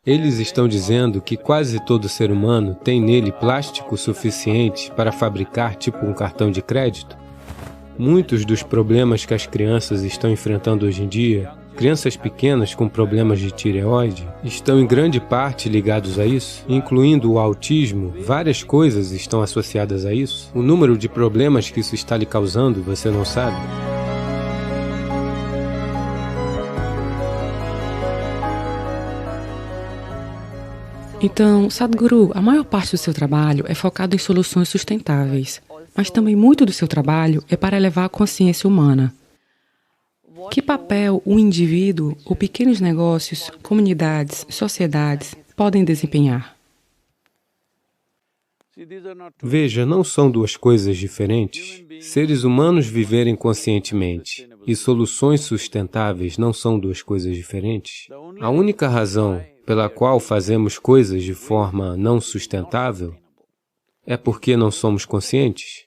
Eles estão dizendo que quase todo ser humano tem nele plástico suficiente para fabricar tipo um cartão de crédito. Muitos dos problemas que as crianças estão enfrentando hoje em dia, crianças pequenas com problemas de tireoide, estão em grande parte ligados a isso, incluindo o autismo. Várias coisas estão associadas a isso. O número de problemas que isso está lhe causando, você não sabe? Então, Sadhguru, a maior parte do seu trabalho é focado em soluções sustentáveis, mas também muito do seu trabalho é para elevar a consciência humana. Que papel o indivíduo, ou pequenos negócios, comunidades, sociedades podem desempenhar? Veja, não são duas coisas diferentes. Seres humanos viverem conscientemente e soluções sustentáveis não são duas coisas diferentes. A única razão pela qual fazemos coisas de forma não sustentável é porque não somos conscientes.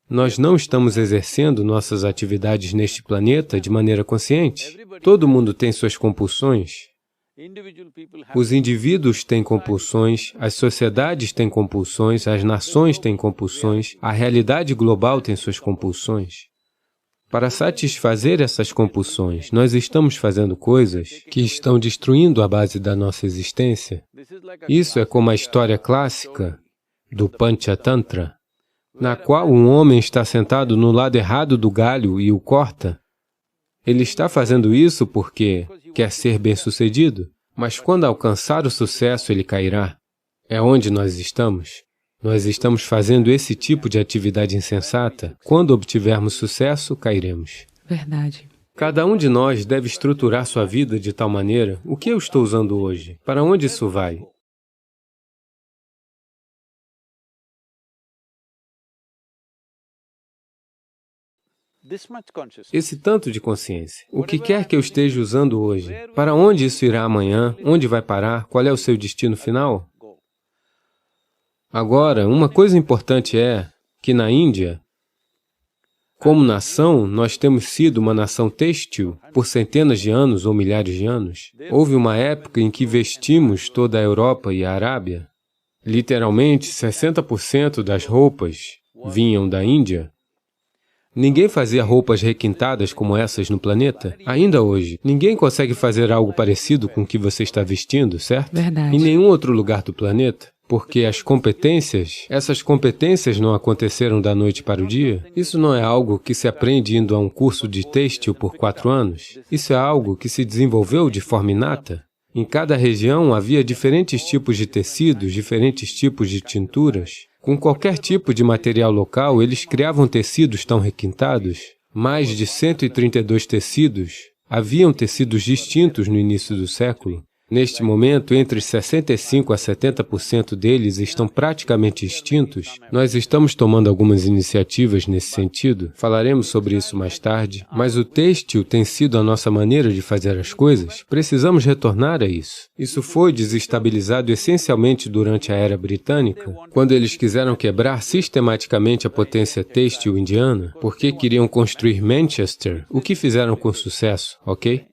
Nós não estamos exercendo nossas atividades neste planeta de maneira consciente. Todo mundo tem suas compulsões. Os indivíduos têm compulsões, as sociedades têm compulsões, as nações têm compulsões, a realidade global tem suas compulsões. Para satisfazer essas compulsões, nós estamos fazendo coisas que estão destruindo a base da nossa existência. Isso é como a história clássica do Panchatantra, na qual um homem está sentado no lado errado do galho e o corta. Ele está fazendo isso porque quer ser bem-sucedido, mas quando alcançar o sucesso, ele cairá. É onde nós estamos. Nós estamos fazendo esse tipo de atividade insensata. Quando obtivermos sucesso, cairemos. Verdade. Cada um de nós deve estruturar sua vida de tal maneira, o que eu estou usando hoje? Para onde isso vai? Esse tanto de consciência. O que quer que eu esteja usando hoje? Para onde isso irá amanhã? Onde vai parar? Qual é o seu destino final? Agora, uma coisa importante é que na Índia, como nação, nós temos sido uma nação têxtil por centenas de anos ou milhares de anos. Houve uma época em que vestimos toda a Europa e a Arábia. Literalmente, 60% das roupas vinham da Índia. Ninguém fazia roupas requintadas como essas no planeta. Ainda hoje, ninguém consegue fazer algo parecido com o que você está vestindo, certo? Verdade. Em nenhum outro lugar do planeta. Porque essas competências não aconteceram da noite para o dia. Isso não é algo que se aprende indo a um curso de têxtil por 4 anos. Isso é algo que se desenvolveu de forma inata. Em cada região havia diferentes tipos de tecidos, diferentes tipos de tinturas. Com qualquer tipo de material local, eles criavam tecidos tão requintados. Mais de 132 tecidos. Haviam tecidos distintos no início do século. Neste momento, entre 65% a 70% deles estão praticamente extintos. Nós estamos tomando algumas iniciativas nesse sentido. Falaremos sobre isso mais tarde. Mas o têxtil tem sido a nossa maneira de fazer as coisas. Precisamos retornar a isso. Isso foi desestabilizado essencialmente durante a Era Britânica, quando eles quiseram quebrar sistematicamente a potência têxtil indiana, porque queriam construir Manchester, o que fizeram com sucesso, ok?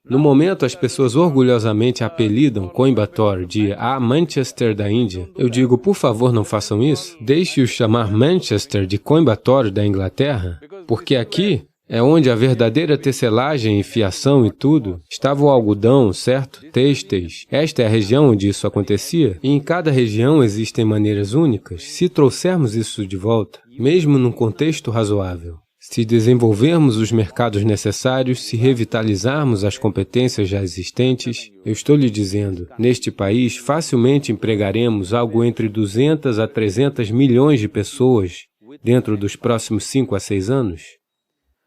No momento, as pessoas orgulhosamente apelidam Coimbatore de a Manchester da Índia. Eu digo, por favor, não façam isso. Deixe-os chamar Manchester de Coimbatore da Inglaterra, porque aqui é onde a verdadeira tecelagem e fiação e tudo, estava o algodão, certo? Têxteis. Esta é a região onde isso acontecia. E em cada região existem maneiras únicas. Se trouxermos isso de volta, mesmo num contexto razoável, se desenvolvermos os mercados necessários, se revitalizarmos as competências já existentes, eu estou lhe dizendo, neste país facilmente empregaremos algo entre 200 a 300 milhões de pessoas dentro dos próximos 5 a 6 anos.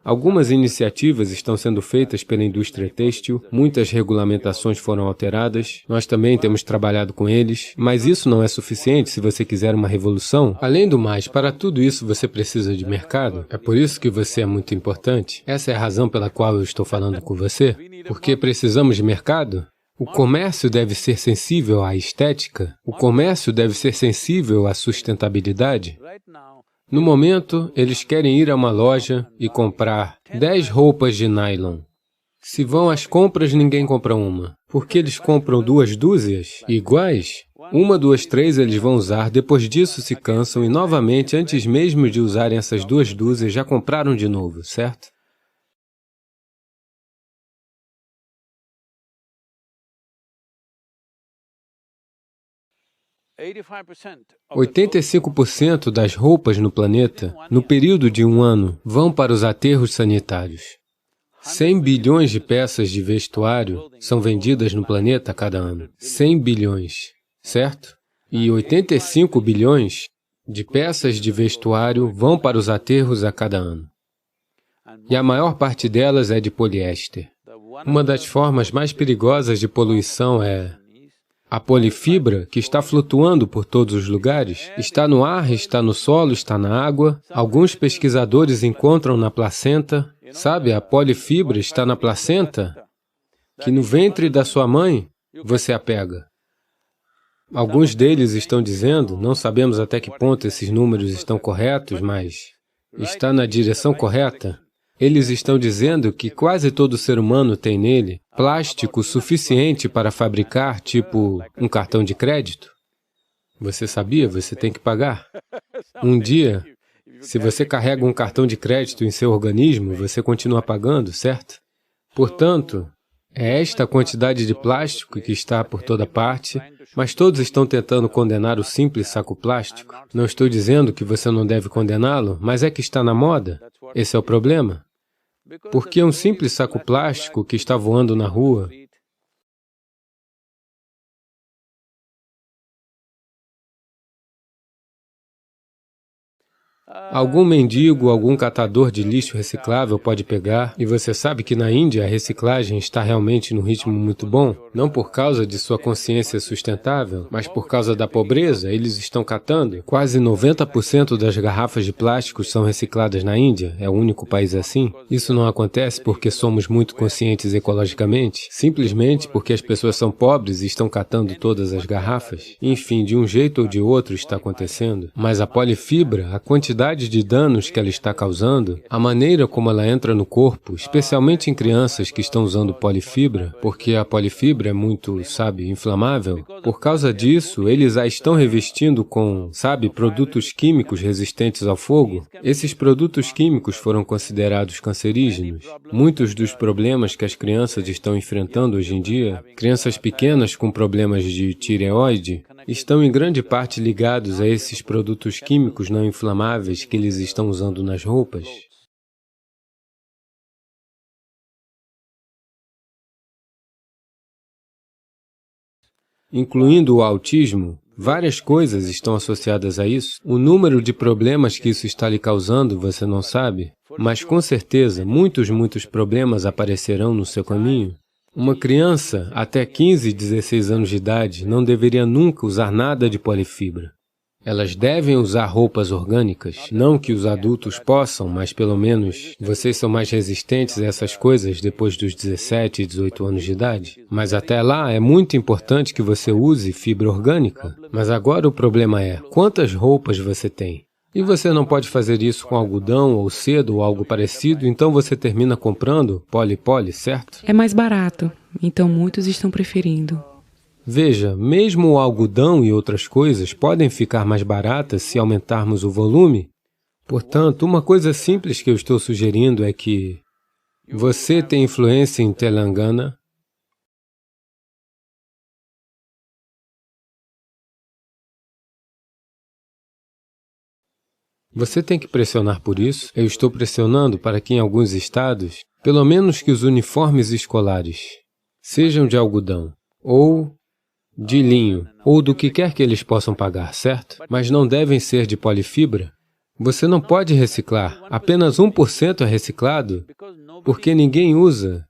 Algumas iniciativas estão sendo feitas pela indústria têxtil, muitas regulamentações foram alteradas, nós também temos trabalhado com eles, mas isso não é suficiente se você quiser uma revolução. Além do mais, para tudo isso você precisa de mercado. É por isso que você é muito importante. Essa é a razão pela qual eu estou falando com você. Porque precisamos de mercado. O comércio deve ser sensível à estética. O comércio deve ser sensível à sustentabilidade. No momento, eles querem ir a uma loja e comprar 10 roupas de nylon. Se vão às compras, ninguém compra uma. Porque eles compram 2 dúzias iguais? 1, 2, 3 eles vão usar, depois disso se cansam e novamente, antes mesmo de usarem essas 2 dúzias, já compraram de novo, certo? Of the 85% das roupas no planeta, no período de um ano, vão para os aterros sanitários. 100 bilhões de peças de vestuário são vendidas no planeta a cada ano. 100 bilhões, certo? E 85 bilhões de peças de vestuário vão para os aterros a cada ano. E a maior parte delas é de poliéster. Uma das formas mais perigosas de poluição é a polifibra, que está flutuando por todos os lugares, está no ar, está no solo, está na água. Alguns pesquisadores encontram na placenta. Sabe, a polifibra está na placenta, que no ventre da sua mãe você a pega. Alguns deles estão dizendo, não sabemos até que ponto esses números estão corretos, mas está na direção correta. Eles estão dizendo que quase todo ser humano tem nele plástico suficiente para fabricar, tipo, um cartão de crédito. Você sabia? Você tem que pagar. Um dia, se você carrega um cartão de crédito em seu organismo, você continua pagando, certo? Portanto, é esta quantidade de plástico que está por toda parte, mas todos estão tentando condenar o simples saco plástico. Não estou dizendo que você não deve condená-lo, mas é que está na moda. Esse é o problema. Porque um simples saco plástico que está voando na rua, algum mendigo, algum catador de lixo reciclável pode pegar, e você sabe que na Índia a reciclagem está realmente num ritmo muito bom, não por causa de sua consciência sustentável, mas por causa da pobreza, eles estão catando. Quase 90% das garrafas de plástico são recicladas na Índia, é o único país assim. Isso não acontece porque somos muito conscientes ecologicamente, simplesmente porque as pessoas são pobres e estão catando todas as garrafas. Enfim, de um jeito ou de outro está acontecendo. Mas a polifibra, a quantidade de danos que ela está causando, a maneira como ela entra no corpo, especialmente em crianças que estão usando polifibra, porque a polifibra é muito, sabe, inflamável, por causa disso, eles a estão revestindo com, sabe, produtos químicos resistentes ao fogo. Esses produtos químicos foram considerados cancerígenos. Muitos dos problemas que as crianças estão enfrentando hoje em dia, crianças pequenas com problemas de tireoide, estão em grande parte ligados a esses produtos químicos não inflamáveis que eles estão usando nas roupas. Incluindo o autismo, várias coisas estão associadas a isso. O número de problemas que isso está lhe causando, você não sabe, mas com certeza muitos problemas aparecerão no seu caminho. Uma criança até 15, 16 anos de idade não deveria nunca usar nada de polifibra. Elas devem usar roupas orgânicas, não que os adultos possam, mas pelo menos vocês são mais resistentes a essas coisas depois dos 17 e 18 anos de idade. Mas até lá é muito importante que você use fibra orgânica. Mas agora o problema é, quantas roupas você tem? E você não pode fazer isso com algodão ou seda ou algo parecido, então você termina comprando poli, certo? É mais barato, então muitos estão preferindo. Veja, mesmo o algodão e outras coisas podem ficar mais baratas se aumentarmos o volume. Portanto, uma coisa simples que eu estou sugerindo é que você tem influência em Telangana, você tem que pressionar por isso. Eu estou pressionando para que em alguns estados, pelo menos que os uniformes escolares sejam de algodão, ou de linho, ou do que quer que eles possam pagar, certo? Mas não devem ser de polifibra. Você não pode reciclar. Apenas 1% é reciclado, porque ninguém usa.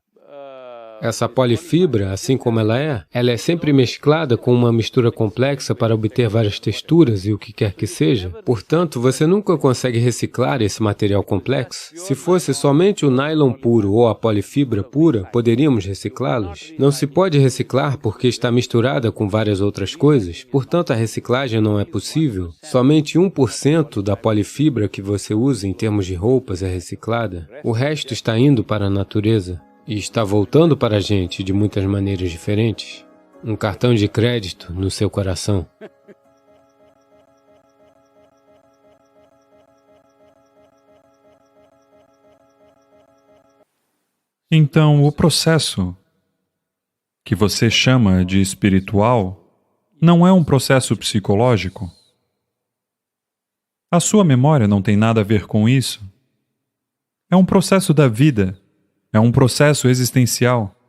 Essa polifibra, assim como ela é sempre mesclada com uma mistura complexa para obter várias texturas e o que quer que seja. Portanto, você nunca consegue reciclar esse material complexo. Se fosse somente o nylon puro ou a polifibra pura, poderíamos reciclá-los. Não se pode reciclar porque está misturada com várias outras coisas, portanto a reciclagem não é possível. Somente 1% da polifibra que você usa em termos de roupas é reciclada. O resto está indo para a natureza. E está voltando para a gente de muitas maneiras diferentes. Um cartão de crédito no seu coração. Então, o processo que você chama de espiritual não é um processo psicológico? A sua memória não tem nada a ver com isso? É um processo da vida. É um processo existencial.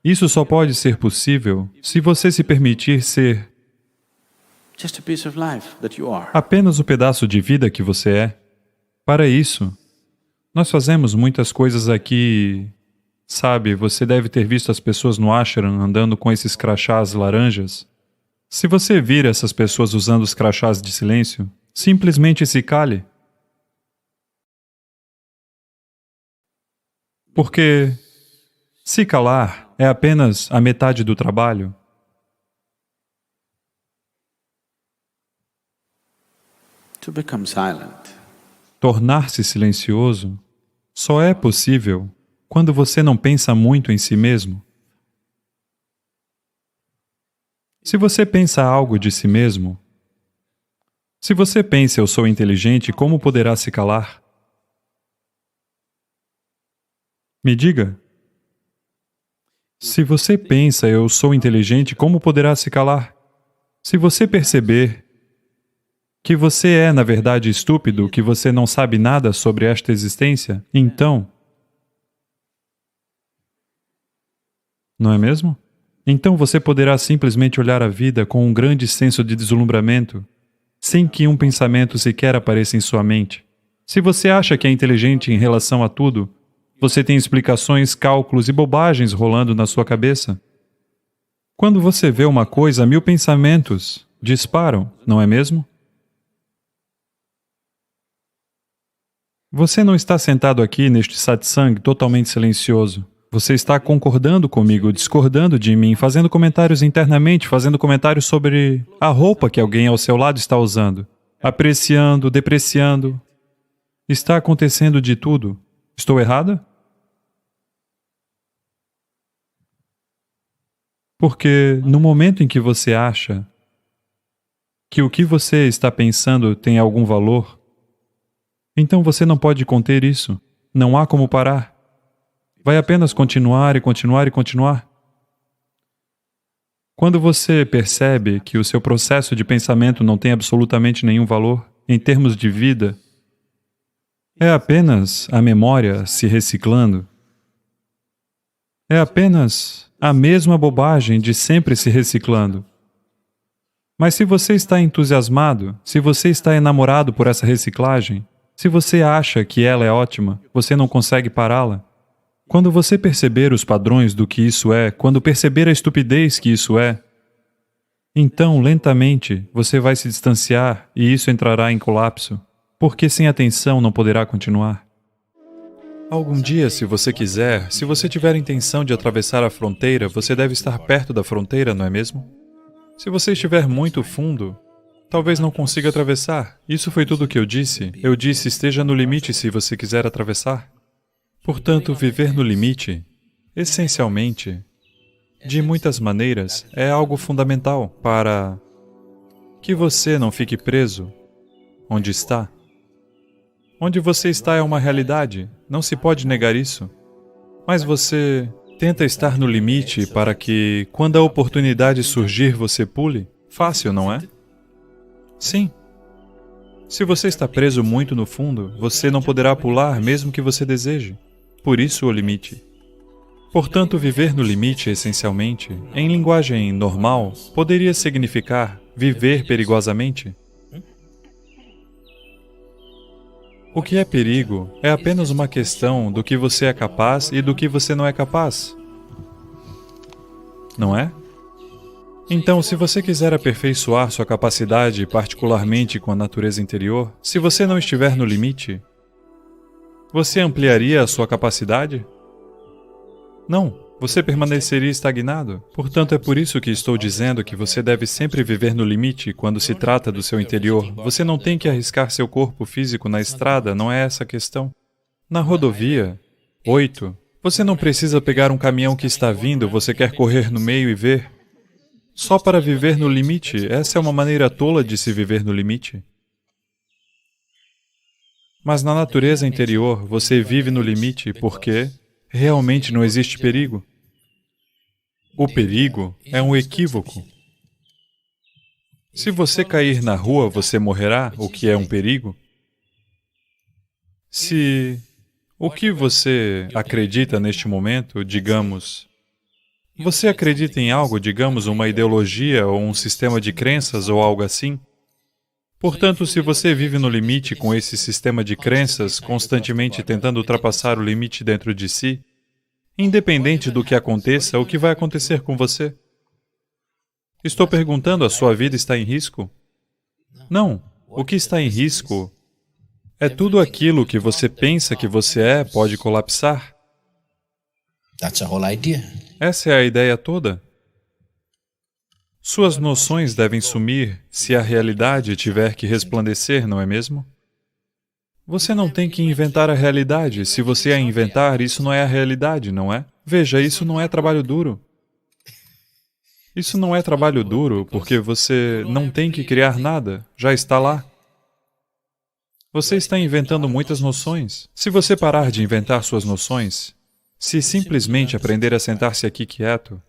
Isso só pode ser possível se você se permitir ser apenas o pedaço de vida que você é. Para isso, nós fazemos muitas coisas aqui. Sabe, você deve ter visto as pessoas no ashram andando com esses crachás laranjas. Se você vir essas pessoas usando os crachás de silêncio, simplesmente se cale. Porque se calar é apenas a metade do trabalho. Tornar-se silencioso só é possível quando você não pensa muito em si mesmo. Se você pensa algo de si mesmo, se você pensa eu sou inteligente, como poderá se calar? Me diga. Se você pensa eu sou inteligente, como poderá se calar? Se você perceber que você é, na verdade, estúpido, que você não sabe nada sobre esta existência, então... Não é mesmo? Então você poderá simplesmente olhar a vida com um grande senso de deslumbramento, sem que um pensamento sequer apareça em sua mente. Se você acha que é inteligente em relação a tudo, você tem explicações, cálculos e bobagens rolando na sua cabeça. Quando você vê uma coisa, 1000 pensamentos disparam, não é mesmo? Você não está sentado aqui neste satsang totalmente silencioso. Você está concordando comigo, discordando de mim, fazendo comentários internamente, fazendo comentários sobre a roupa que alguém ao seu lado está usando, apreciando, depreciando. Está acontecendo de tudo. Estou errada? Porque no momento em que você acha que o que você está pensando tem algum valor, então você não pode conter isso. Não há como parar. Vai apenas continuar e continuar e continuar. Quando você percebe que o seu processo de pensamento não tem absolutamente nenhum valor em termos de vida, é apenas a memória se reciclando. É apenas a mesma bobagem de sempre se reciclando. Mas se você está entusiasmado, se você está enamorado por essa reciclagem, se você acha que ela é ótima, você não consegue pará-la. Quando você perceber os padrões do que isso é, quando perceber a estupidez que isso é, então, lentamente, você vai se distanciar e isso entrará em colapso, porque sem atenção não poderá continuar. Algum dia, se você quiser, se você tiver intenção de atravessar a fronteira, você deve estar perto da fronteira, não é mesmo? Se você estiver muito fundo, talvez não consiga atravessar. Isso foi tudo o que eu disse. Eu disse, esteja no limite se você quiser atravessar. Portanto, viver no limite, essencialmente, de muitas maneiras, é algo fundamental para que você não fique preso onde está. Onde você está é uma realidade, não se pode negar isso. Mas você tenta estar no limite para que, quando a oportunidade surgir, você pule? Fácil, não é? Sim. Se você está preso muito no fundo, você não poderá pular mesmo que você deseje. Por isso o limite. Portanto, viver no limite, essencialmente, em linguagem normal, poderia significar viver perigosamente. O que é perigo é apenas uma questão do que você é capaz e do que você não é capaz. Não é? Então, se você quiser aperfeiçoar sua capacidade, particularmente com a natureza interior, se você não estiver no limite, você ampliaria a sua capacidade? Não, você permaneceria estagnado. Portanto, é por isso que estou dizendo que você deve sempre viver no limite quando se trata do seu interior. Você não tem que arriscar seu corpo físico na estrada, não é essa a questão. Na rodovia, 8, você não precisa pegar um caminhão que está vindo, você quer correr no meio e ver. Só para viver no limite, essa é uma maneira tola de se viver no limite. Mas na natureza interior, você vive no limite porque realmente não existe perigo. O perigo é um equívoco. Se você cair na rua, você morrerá, o que é um perigo. Se o que você acredita neste momento, digamos, você acredita em algo, digamos, uma ideologia ou um sistema de crenças ou algo assim? Portanto, se você vive no limite com esse sistema de crenças, constantemente tentando ultrapassar o limite dentro de si, independente do que aconteça, o que vai acontecer com você? Estou perguntando, a sua vida está em risco? Não. O que está em risco é tudo aquilo que você pensa que você é pode colapsar. That's a whole idea. Essa é a ideia toda. Suas noções devem sumir se a realidade tiver que resplandecer, não é mesmo? Você não tem que inventar a realidade. Se você a inventar, isso não é a realidade, não é? Veja, isso não é trabalho duro. Isso não é trabalho duro porque você não tem que criar nada, já está lá. Você está inventando muitas noções. Se você parar de inventar suas noções, se simplesmente aprender a sentar-se aqui quieto,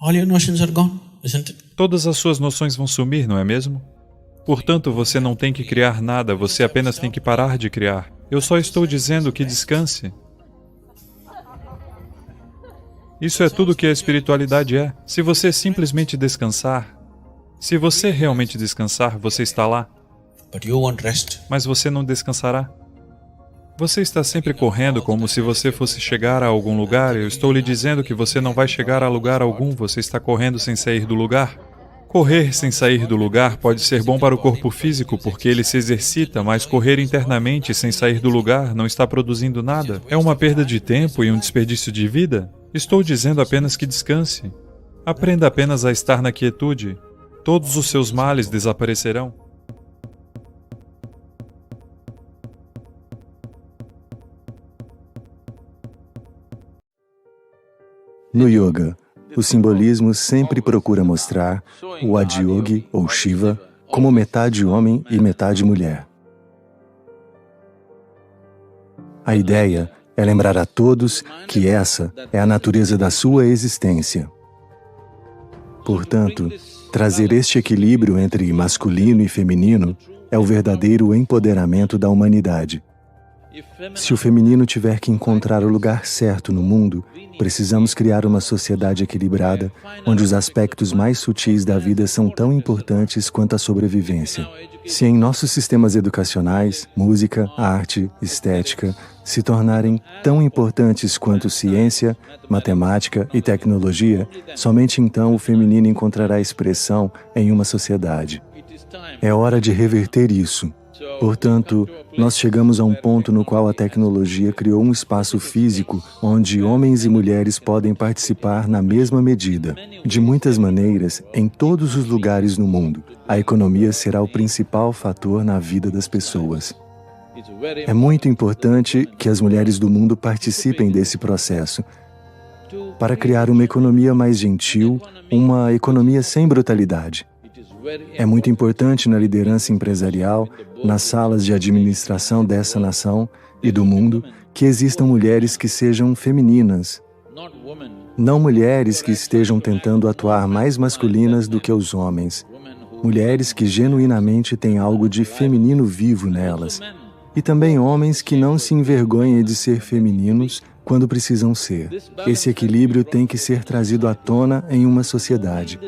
All your notions are gone, isn't it? todas as suas noções vão sumir, não é mesmo? Portanto, você não tem que criar nada, você apenas tem que parar de criar. Eu só estou dizendo que descanse. Isso é tudo que a espiritualidade é. Se você simplesmente descansar, se você realmente descansar, você está lá. But you won't rest. Mas você não descansará. Você está sempre correndo como se você fosse chegar a algum lugar. Eu estou lhe dizendo que você não vai chegar a lugar algum, você está correndo sem sair do lugar. Correr sem sair do lugar pode ser bom para o corpo físico, porque ele se exercita, mas correr internamente sem sair do lugar não está produzindo nada. É uma perda de tempo e um desperdício de vida. Estou dizendo apenas que descanse. Aprenda apenas a estar na quietude. Todos os seus males desaparecerão. No yoga, o simbolismo sempre procura mostrar o Adiyogi, ou Shiva, como metade homem e metade mulher. A ideia é lembrar a todos que essa é a natureza da sua existência. Portanto, trazer este equilíbrio entre masculino e feminino é o verdadeiro empoderamento da humanidade. Se o feminino tiver que encontrar o lugar certo no mundo, precisamos criar uma sociedade equilibrada, onde os aspectos mais sutis da vida são tão importantes quanto a sobrevivência. Se em nossos sistemas educacionais, música, arte, estética, se tornarem tão importantes quanto ciência, matemática e tecnologia, somente então o feminino encontrará expressão em uma sociedade. É hora de reverter isso. Portanto, nós chegamos a um ponto no qual a tecnologia criou um espaço físico onde homens e mulheres podem participar na mesma medida. De muitas maneiras, em todos os lugares no mundo, a economia será o principal fator na vida das pessoas. É muito importante que as mulheres do mundo participem desse processo para criar uma economia mais gentil, uma economia sem brutalidade. É muito importante na liderança empresarial, nas salas de administração dessa nação e do mundo, que existam mulheres que sejam femininas, não mulheres que estejam tentando atuar mais masculinas do que os homens, mulheres que genuinamente têm algo de feminino vivo nelas, e também homens que não se envergonhem de ser femininos quando precisam ser. Esse equilíbrio tem que ser trazido à tona em uma sociedade.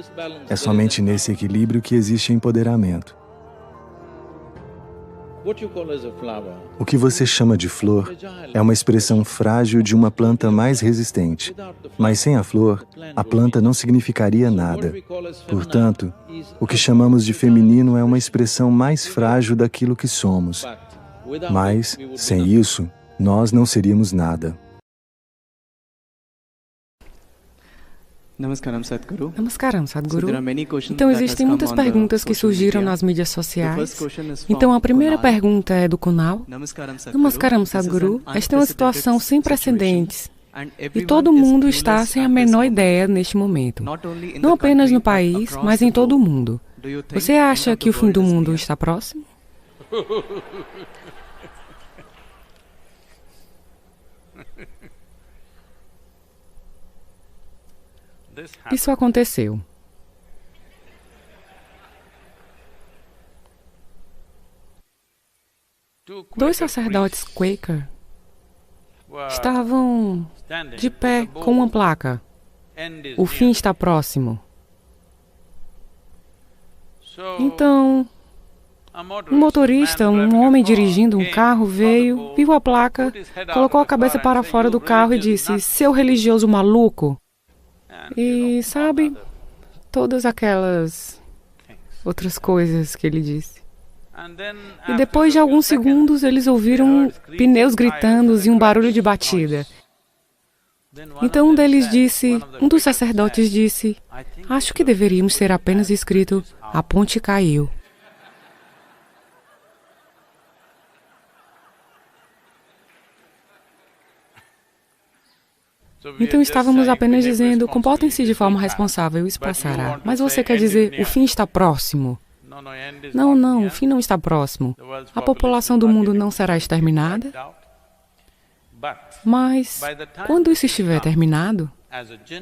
É somente nesse equilíbrio que existe empoderamento. O que você chama de flor é uma expressão frágil de uma planta mais resistente. Mas sem a flor, a planta não significaria nada. Portanto, o que chamamos de feminino é uma expressão mais frágil daquilo que somos. Mas, sem isso, nós não seríamos nada. Namaskaram, Sadhguru. Namaskaram, Sadhguru. Então, existem muitas perguntas que surgiram nas mídias sociais. Então, a primeira pergunta é do Kunal. Namaskaram, Sadhguru. Esta é uma situação sem precedentes. E todo mundo está sem a menor ideia neste momento. Não apenas no país, mas em todo o mundo. Você acha que o fim do mundo está próximo? Isso aconteceu. Dois sacerdotes Quaker estavam de pé com uma placa. O fim está próximo. Então, um motorista, um homem dirigindo um carro, veio, viu a placa, colocou a cabeça para fora do carro e disse: "Seu religioso maluco!" E sabe, todas aquelas outras coisas que ele disse. E depois de alguns segundos, eles ouviram pneus gritando e um barulho de batida. Então um dos sacerdotes disse: "Acho que deveríamos ter apenas escrito: a ponte caiu." Então estávamos apenas dizendo: comportem-se de forma responsável, isso passará. Mas você quer dizer: o fim está próximo? Não, não, o fim não está próximo. A população do mundo não será exterminada. Mas, quando isso estiver terminado,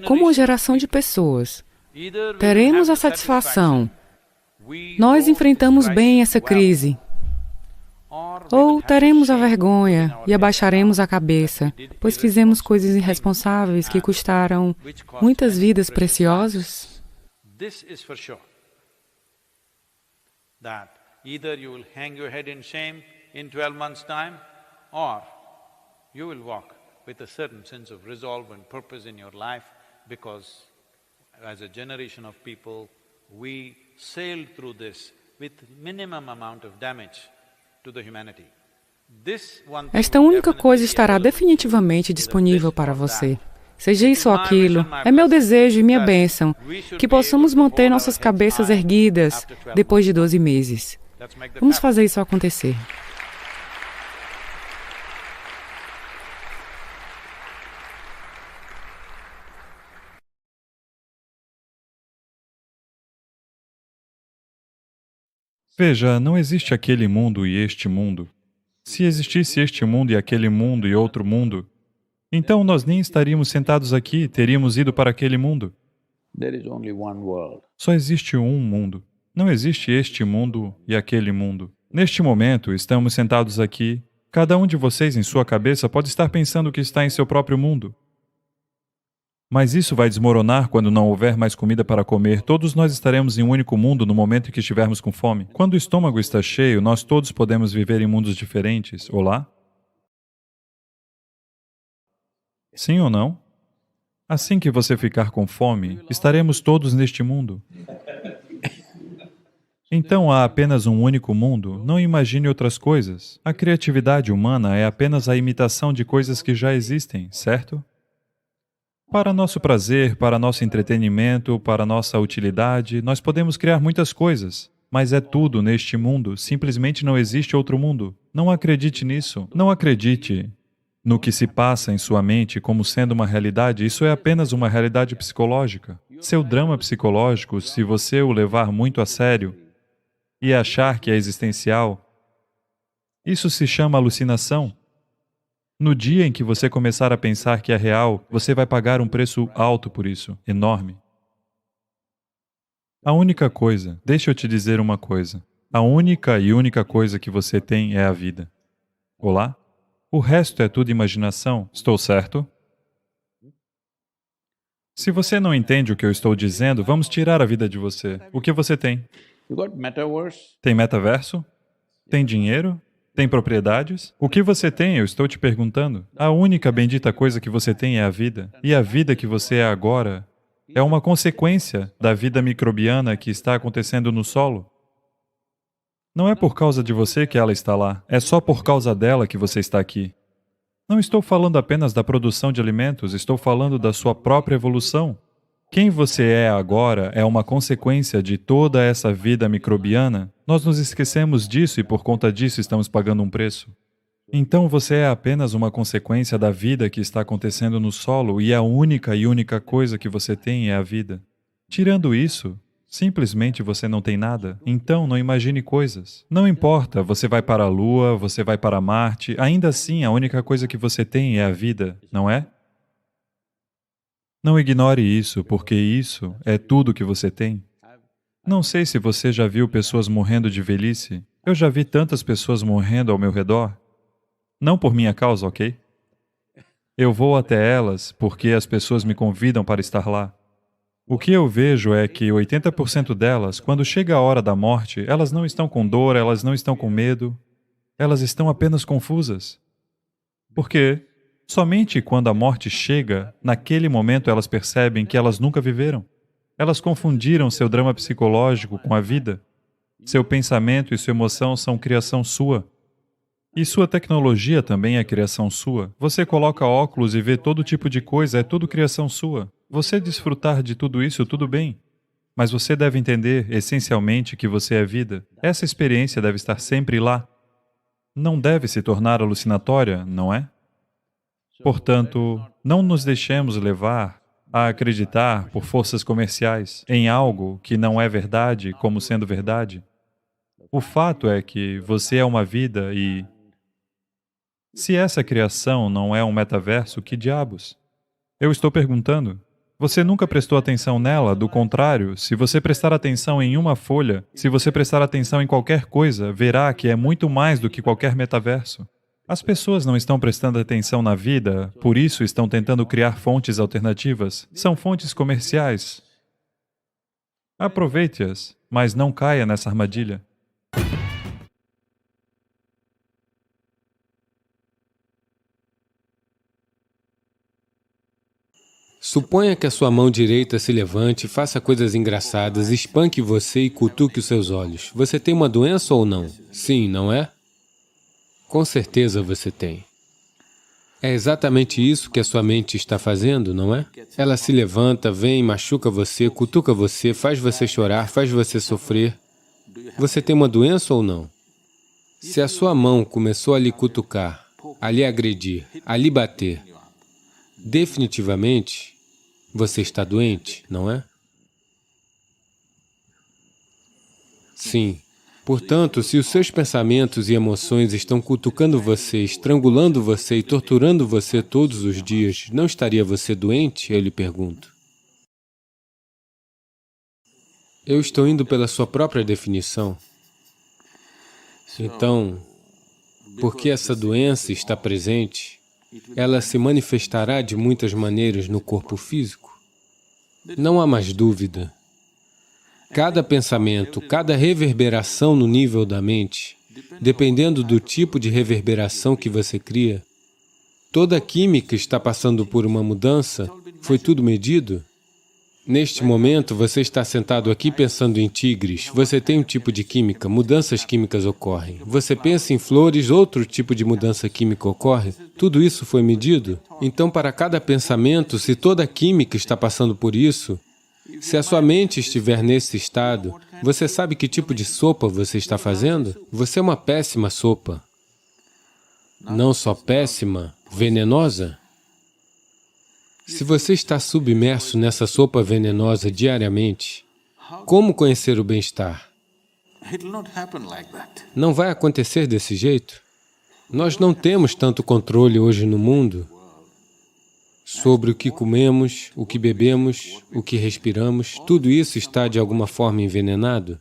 como uma geração de pessoas, teremos a satisfação: nós enfrentamos bem essa crise. Ou teremos a vergonha e abaixaremos a cabeça, pois fizemos coisas irresponsáveis que custaram muitas vidas preciosas? Either you will hang your head in shame in 12 months' time, or you will walk with a certain sense of resolve and purpose in your life, because as a generation of people, we sailed through this with minimum amount of damage to the humanity. Esta única coisa estará definitivamente disponível para você. Seja isso ou aquilo, é meu desejo e minha bênção, que possamos manter nossas cabeças erguidas depois de 12 meses. Vamos fazer isso acontecer. Veja, não existe aquele mundo e este mundo. Se existisse este mundo e aquele mundo e outro mundo, então nós nem estaríamos sentados aqui, teríamos ido para aquele mundo. Só existe um mundo. Não existe este mundo e aquele mundo. Neste momento, estamos sentados aqui. Cada um de vocês, em sua cabeça, pode estar pensando que está em seu próprio mundo. Mas isso vai desmoronar quando não houver mais comida para comer. Todos nós estaremos em um único mundo no momento em que estivermos com fome. Quando o estômago está cheio, nós todos podemos viver em mundos diferentes. Olá? Sim ou não? Assim que você ficar com fome, estaremos todos neste mundo. Então há apenas um único mundo, não imagine outras coisas. A criatividade humana é apenas a imitação de coisas que já existem, certo? Para nosso prazer, para nosso entretenimento, para nossa utilidade, nós podemos criar muitas coisas, mas é tudo neste mundo, simplesmente não existe outro mundo. Não acredite nisso, não acredite no que se passa em sua mente como sendo uma realidade, isso é apenas uma realidade psicológica. Seu drama psicológico, se você o levar muito a sério e achar que é existencial, isso se chama alucinação. No dia em que você começar a pensar que é real, você vai pagar um preço alto por isso, enorme. A única coisa, deixa eu te dizer uma coisa, a única e única coisa que você tem é a vida. Olá? O resto é tudo imaginação, estou certo? Se você não entende o que eu estou dizendo, vamos tirar a vida de você. O que você tem? Tem metaverso? Tem dinheiro? Tem propriedades? O que você tem, eu estou te perguntando. A única bendita coisa que você tem é a vida. E a vida que você é agora é uma consequência da vida microbiana que está acontecendo no solo. Não é por causa de você que ela está lá, é só por causa dela que você está aqui. Não estou falando apenas da produção de alimentos, estou falando da sua própria evolução. Quem você é agora é uma consequência de toda essa vida microbiana. Nós nos esquecemos disso e por conta disso estamos pagando um preço. Então você é apenas uma consequência da vida que está acontecendo no solo e a única coisa que você tem é a vida. Tirando isso, simplesmente você não tem nada. Então não imagine coisas. Não importa, você vai para a Lua, você vai para Marte, ainda assim a única coisa que você tem é a vida, não é? Não ignore isso, porque isso é tudo que você tem. Não sei se você já viu pessoas morrendo de velhice. Eu já vi tantas pessoas morrendo ao meu redor. Não por minha causa, ok? Eu vou até elas porque as pessoas me convidam para estar lá. O que eu vejo é que 80% delas, quando chega a hora da morte, elas não estão com dor, elas não estão com medo, elas estão apenas confusas. Por quê? Somente quando a morte chega, naquele momento elas percebem que elas nunca viveram. Elas confundiram seu drama psicológico com a vida. Seu pensamento e sua emoção são criação sua. E sua tecnologia também é criação sua. Você coloca óculos e vê todo tipo de coisa, é tudo criação sua. Você desfrutar de tudo isso, tudo bem. Mas você deve entender, essencialmente, que você é vida. Essa experiência deve estar sempre lá. Não deve se tornar alucinatória, não é? Portanto, não nos deixemos levar a acreditar por forças comerciais em algo que não é verdade como sendo verdade. O fato é que você é uma vida e... se essa criação não é um metaverso, que diabos? Eu estou perguntando. Você nunca prestou atenção nela, do contrário, se você prestar atenção em uma folha, se você prestar atenção em qualquer coisa, verá que é muito mais do que qualquer metaverso. As pessoas não estão prestando atenção na vida, por isso estão tentando criar fontes alternativas. São fontes comerciais. Aproveite-as, mas não caia nessa armadilha. Suponha que a sua mão direita se levante, faça coisas engraçadas, espanque você e cutuque os seus olhos. Você tem uma doença ou não? Sim, não é? Com certeza você tem. É exatamente isso que a sua mente está fazendo, não é? Ela se levanta, vem, machuca você, cutuca você, faz você chorar, faz você sofrer. Você tem uma doença ou não? Se a sua mão começou a lhe cutucar, a lhe agredir, a lhe bater, definitivamente você está doente, não é? Sim. Portanto, se os seus pensamentos e emoções estão cutucando você, estrangulando você e torturando você todos os dias, não estaria você doente? Eu lhe pergunto. Eu estou indo pela sua própria definição. Então, porque essa doença está presente, ela se manifestará de muitas maneiras no corpo físico. Não há mais dúvida. Cada pensamento, cada reverberação no nível da mente, dependendo do tipo de reverberação que você cria, toda a química está passando por uma mudança, foi tudo medido. Neste momento, você está sentado aqui pensando em tigres, você tem um tipo de química, mudanças químicas ocorrem. Você pensa em flores, outro tipo de mudança química ocorre. Tudo isso foi medido. Então, para cada pensamento, se toda a química está passando por isso, se a sua mente estiver nesse estado, você sabe que tipo de sopa você está fazendo? Você é uma péssima sopa. Não só péssima, venenosa. Se você está submerso nessa sopa venenosa diariamente, como conhecer o bem-estar? Não vai acontecer desse jeito. Nós não temos tanto controle hoje no mundo sobre o que comemos, o que bebemos, o que respiramos. Tudo isso está de alguma forma envenenado.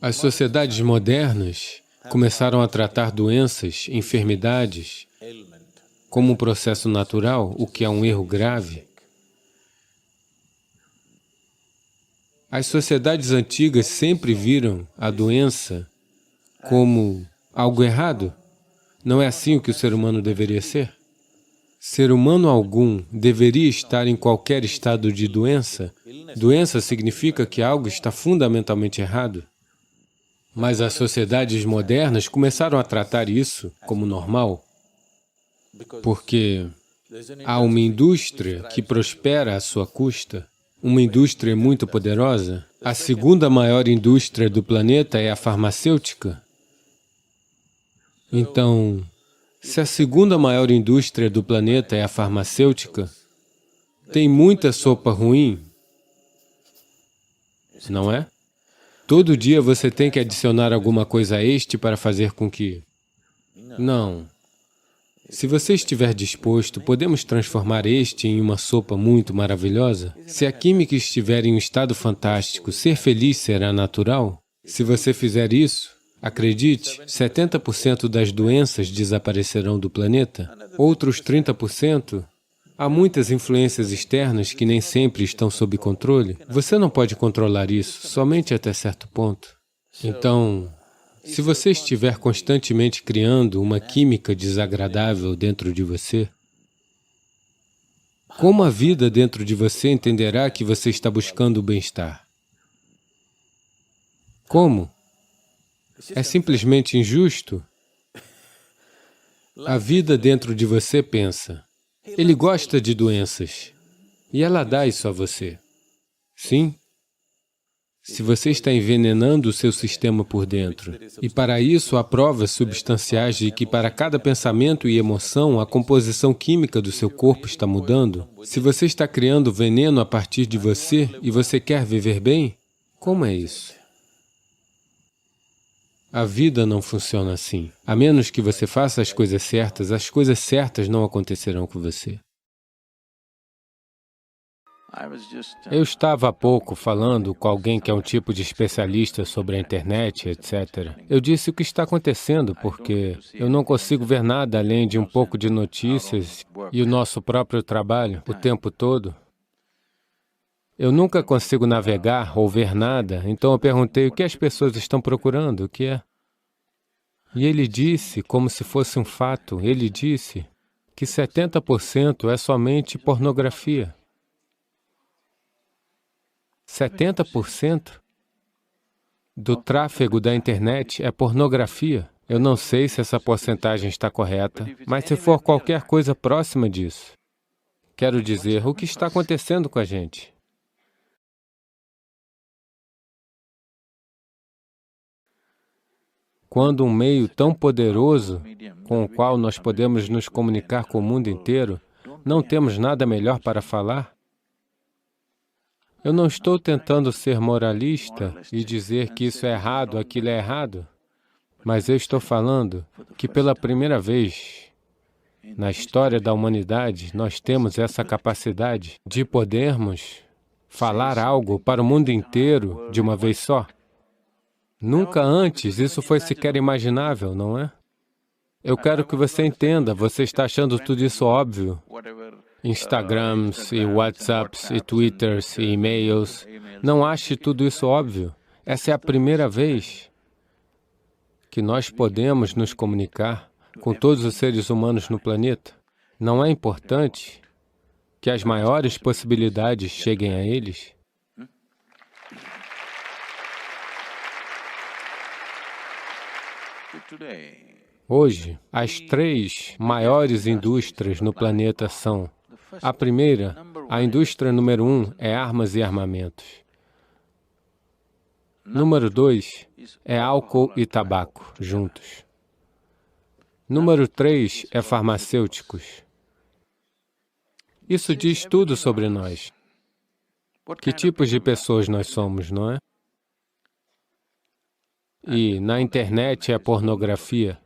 As sociedades modernas começaram a tratar doenças, enfermidades, como um processo natural, o que é um erro grave. As sociedades antigas sempre viram a doença como algo errado? Não é assim o que o ser humano deveria ser? Ser humano algum deveria estar em qualquer estado de doença? Doença significa que algo está fundamentalmente errado. Mas as sociedades modernas começaram a tratar isso como normal, porque há uma indústria que prospera à sua custa, uma indústria muito poderosa. A segunda maior indústria do planeta é a farmacêutica. Então, se a segunda maior indústria do planeta é a farmacêutica, tem muita sopa ruim, não é? Todo dia você tem que adicionar alguma coisa a este para fazer com que... Não. Se você estiver disposto, podemos transformar este em uma sopa muito maravilhosa? Se a química estiver em um estado fantástico, ser feliz será natural? Se você fizer isso, acredite, 70% das doenças desaparecerão do planeta. Outros 30%, há muitas influências externas que nem sempre estão sob controle. Você não pode controlar isso, somente até certo ponto. Então, se você estiver constantemente criando uma química desagradável dentro de você, como a vida dentro de você entenderá que você está buscando o bem-estar? Como? É simplesmente injusto? A vida dentro de você pensa, ele gosta de doenças, e ela dá isso a você. Sim? Se você está envenenando o seu sistema por dentro, e para isso há provas substanciais de que para cada pensamento e emoção, a composição química do seu corpo está mudando, se você está criando veneno a partir de você e você quer viver bem, como é isso? A vida não funciona assim. A menos que você faça as coisas certas não acontecerão com você. Eu estava há pouco falando com alguém que é um tipo de especialista sobre a internet, etc. Eu disse o que está acontecendo, porque eu não consigo ver nada além de um pouco de notícias e o nosso próprio trabalho o tempo todo. Eu nunca consigo navegar ou ver nada, então eu perguntei o que as pessoas estão procurando, o que é? E ele disse, como se fosse um fato, ele disse que 70% é somente pornografia. 70% do tráfego da internet é pornografia. Eu não sei se essa porcentagem está correta, mas se for qualquer coisa próxima disso, quero dizer, o que está acontecendo com a gente? Quando um meio tão poderoso, com o qual nós podemos nos comunicar com o mundo inteiro, não temos nada melhor para falar? Eu não estou tentando ser moralista e dizer que isso é errado, aquilo é errado, mas eu estou falando que pela primeira vez na história da humanidade, nós temos essa capacidade de podermos falar algo para o mundo inteiro de uma vez só. Nunca antes isso foi sequer imaginável, não é? Eu quero que você entenda, você está achando tudo isso óbvio. Instagrams, e WhatsApps, e Twitters, e e-mails. Não ache tudo isso óbvio. Essa é a primeira vez que nós podemos nos comunicar com todos os seres humanos no planeta. Não é importante que as maiores possibilidades cheguem a eles? Hoje, as 3 maiores indústrias no planeta são: a primeira, a indústria número 1 é armas e armamentos. Número 2 é álcool e tabaco, juntos. Número 3 é farmacêuticos. Isso diz tudo sobre nós. Que tipos de pessoas nós somos, não é? E na internet é pornografia.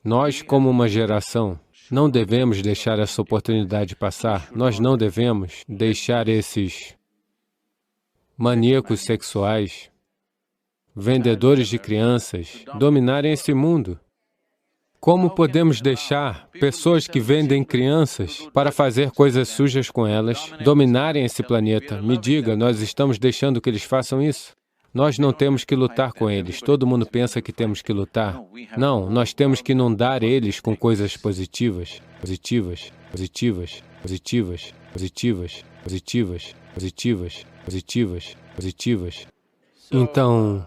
Nós, como uma geração, não devemos deixar essa oportunidade passar. Nós não devemos deixar esses maníacos sexuais, vendedores de crianças, dominarem esse mundo. Como podemos deixar pessoas que vendem crianças para fazer coisas sujas com elas, dominarem esse planeta? Me diga, nós estamos deixando que eles façam isso? Nós não temos que lutar com eles. Todo mundo pensa que temos que lutar. Não, nós temos que inundar eles com coisas positivas, positivas, positivas, positivas, positivas, positivas, positivas, positivas, positivas. Então,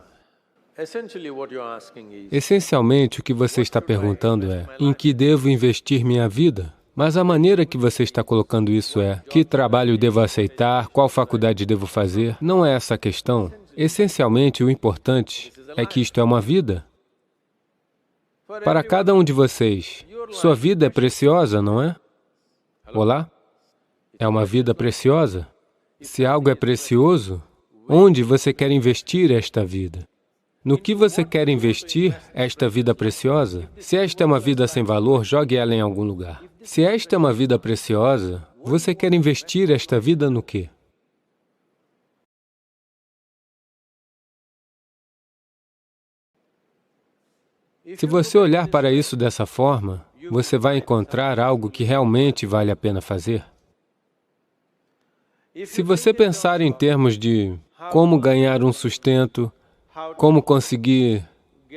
essencialmente o que você está perguntando é: em que devo investir minha vida? Mas a maneira que você está colocando isso é: que trabalho devo aceitar, qual faculdade devo fazer? Não é essa a questão. Essencialmente, o importante é que isto é uma vida. Para cada um de vocês, sua vida é preciosa, não é? Olá? É uma vida preciosa. Se algo é precioso, onde você quer investir esta vida? No que você quer investir esta vida preciosa? Se esta é uma vida sem valor, jogue ela em algum lugar. Se esta é uma vida preciosa, você quer investir esta vida no quê? Se você olhar para isso dessa forma, você vai encontrar algo que realmente vale a pena fazer. Se você pensar em termos de como ganhar um sustento, como conseguir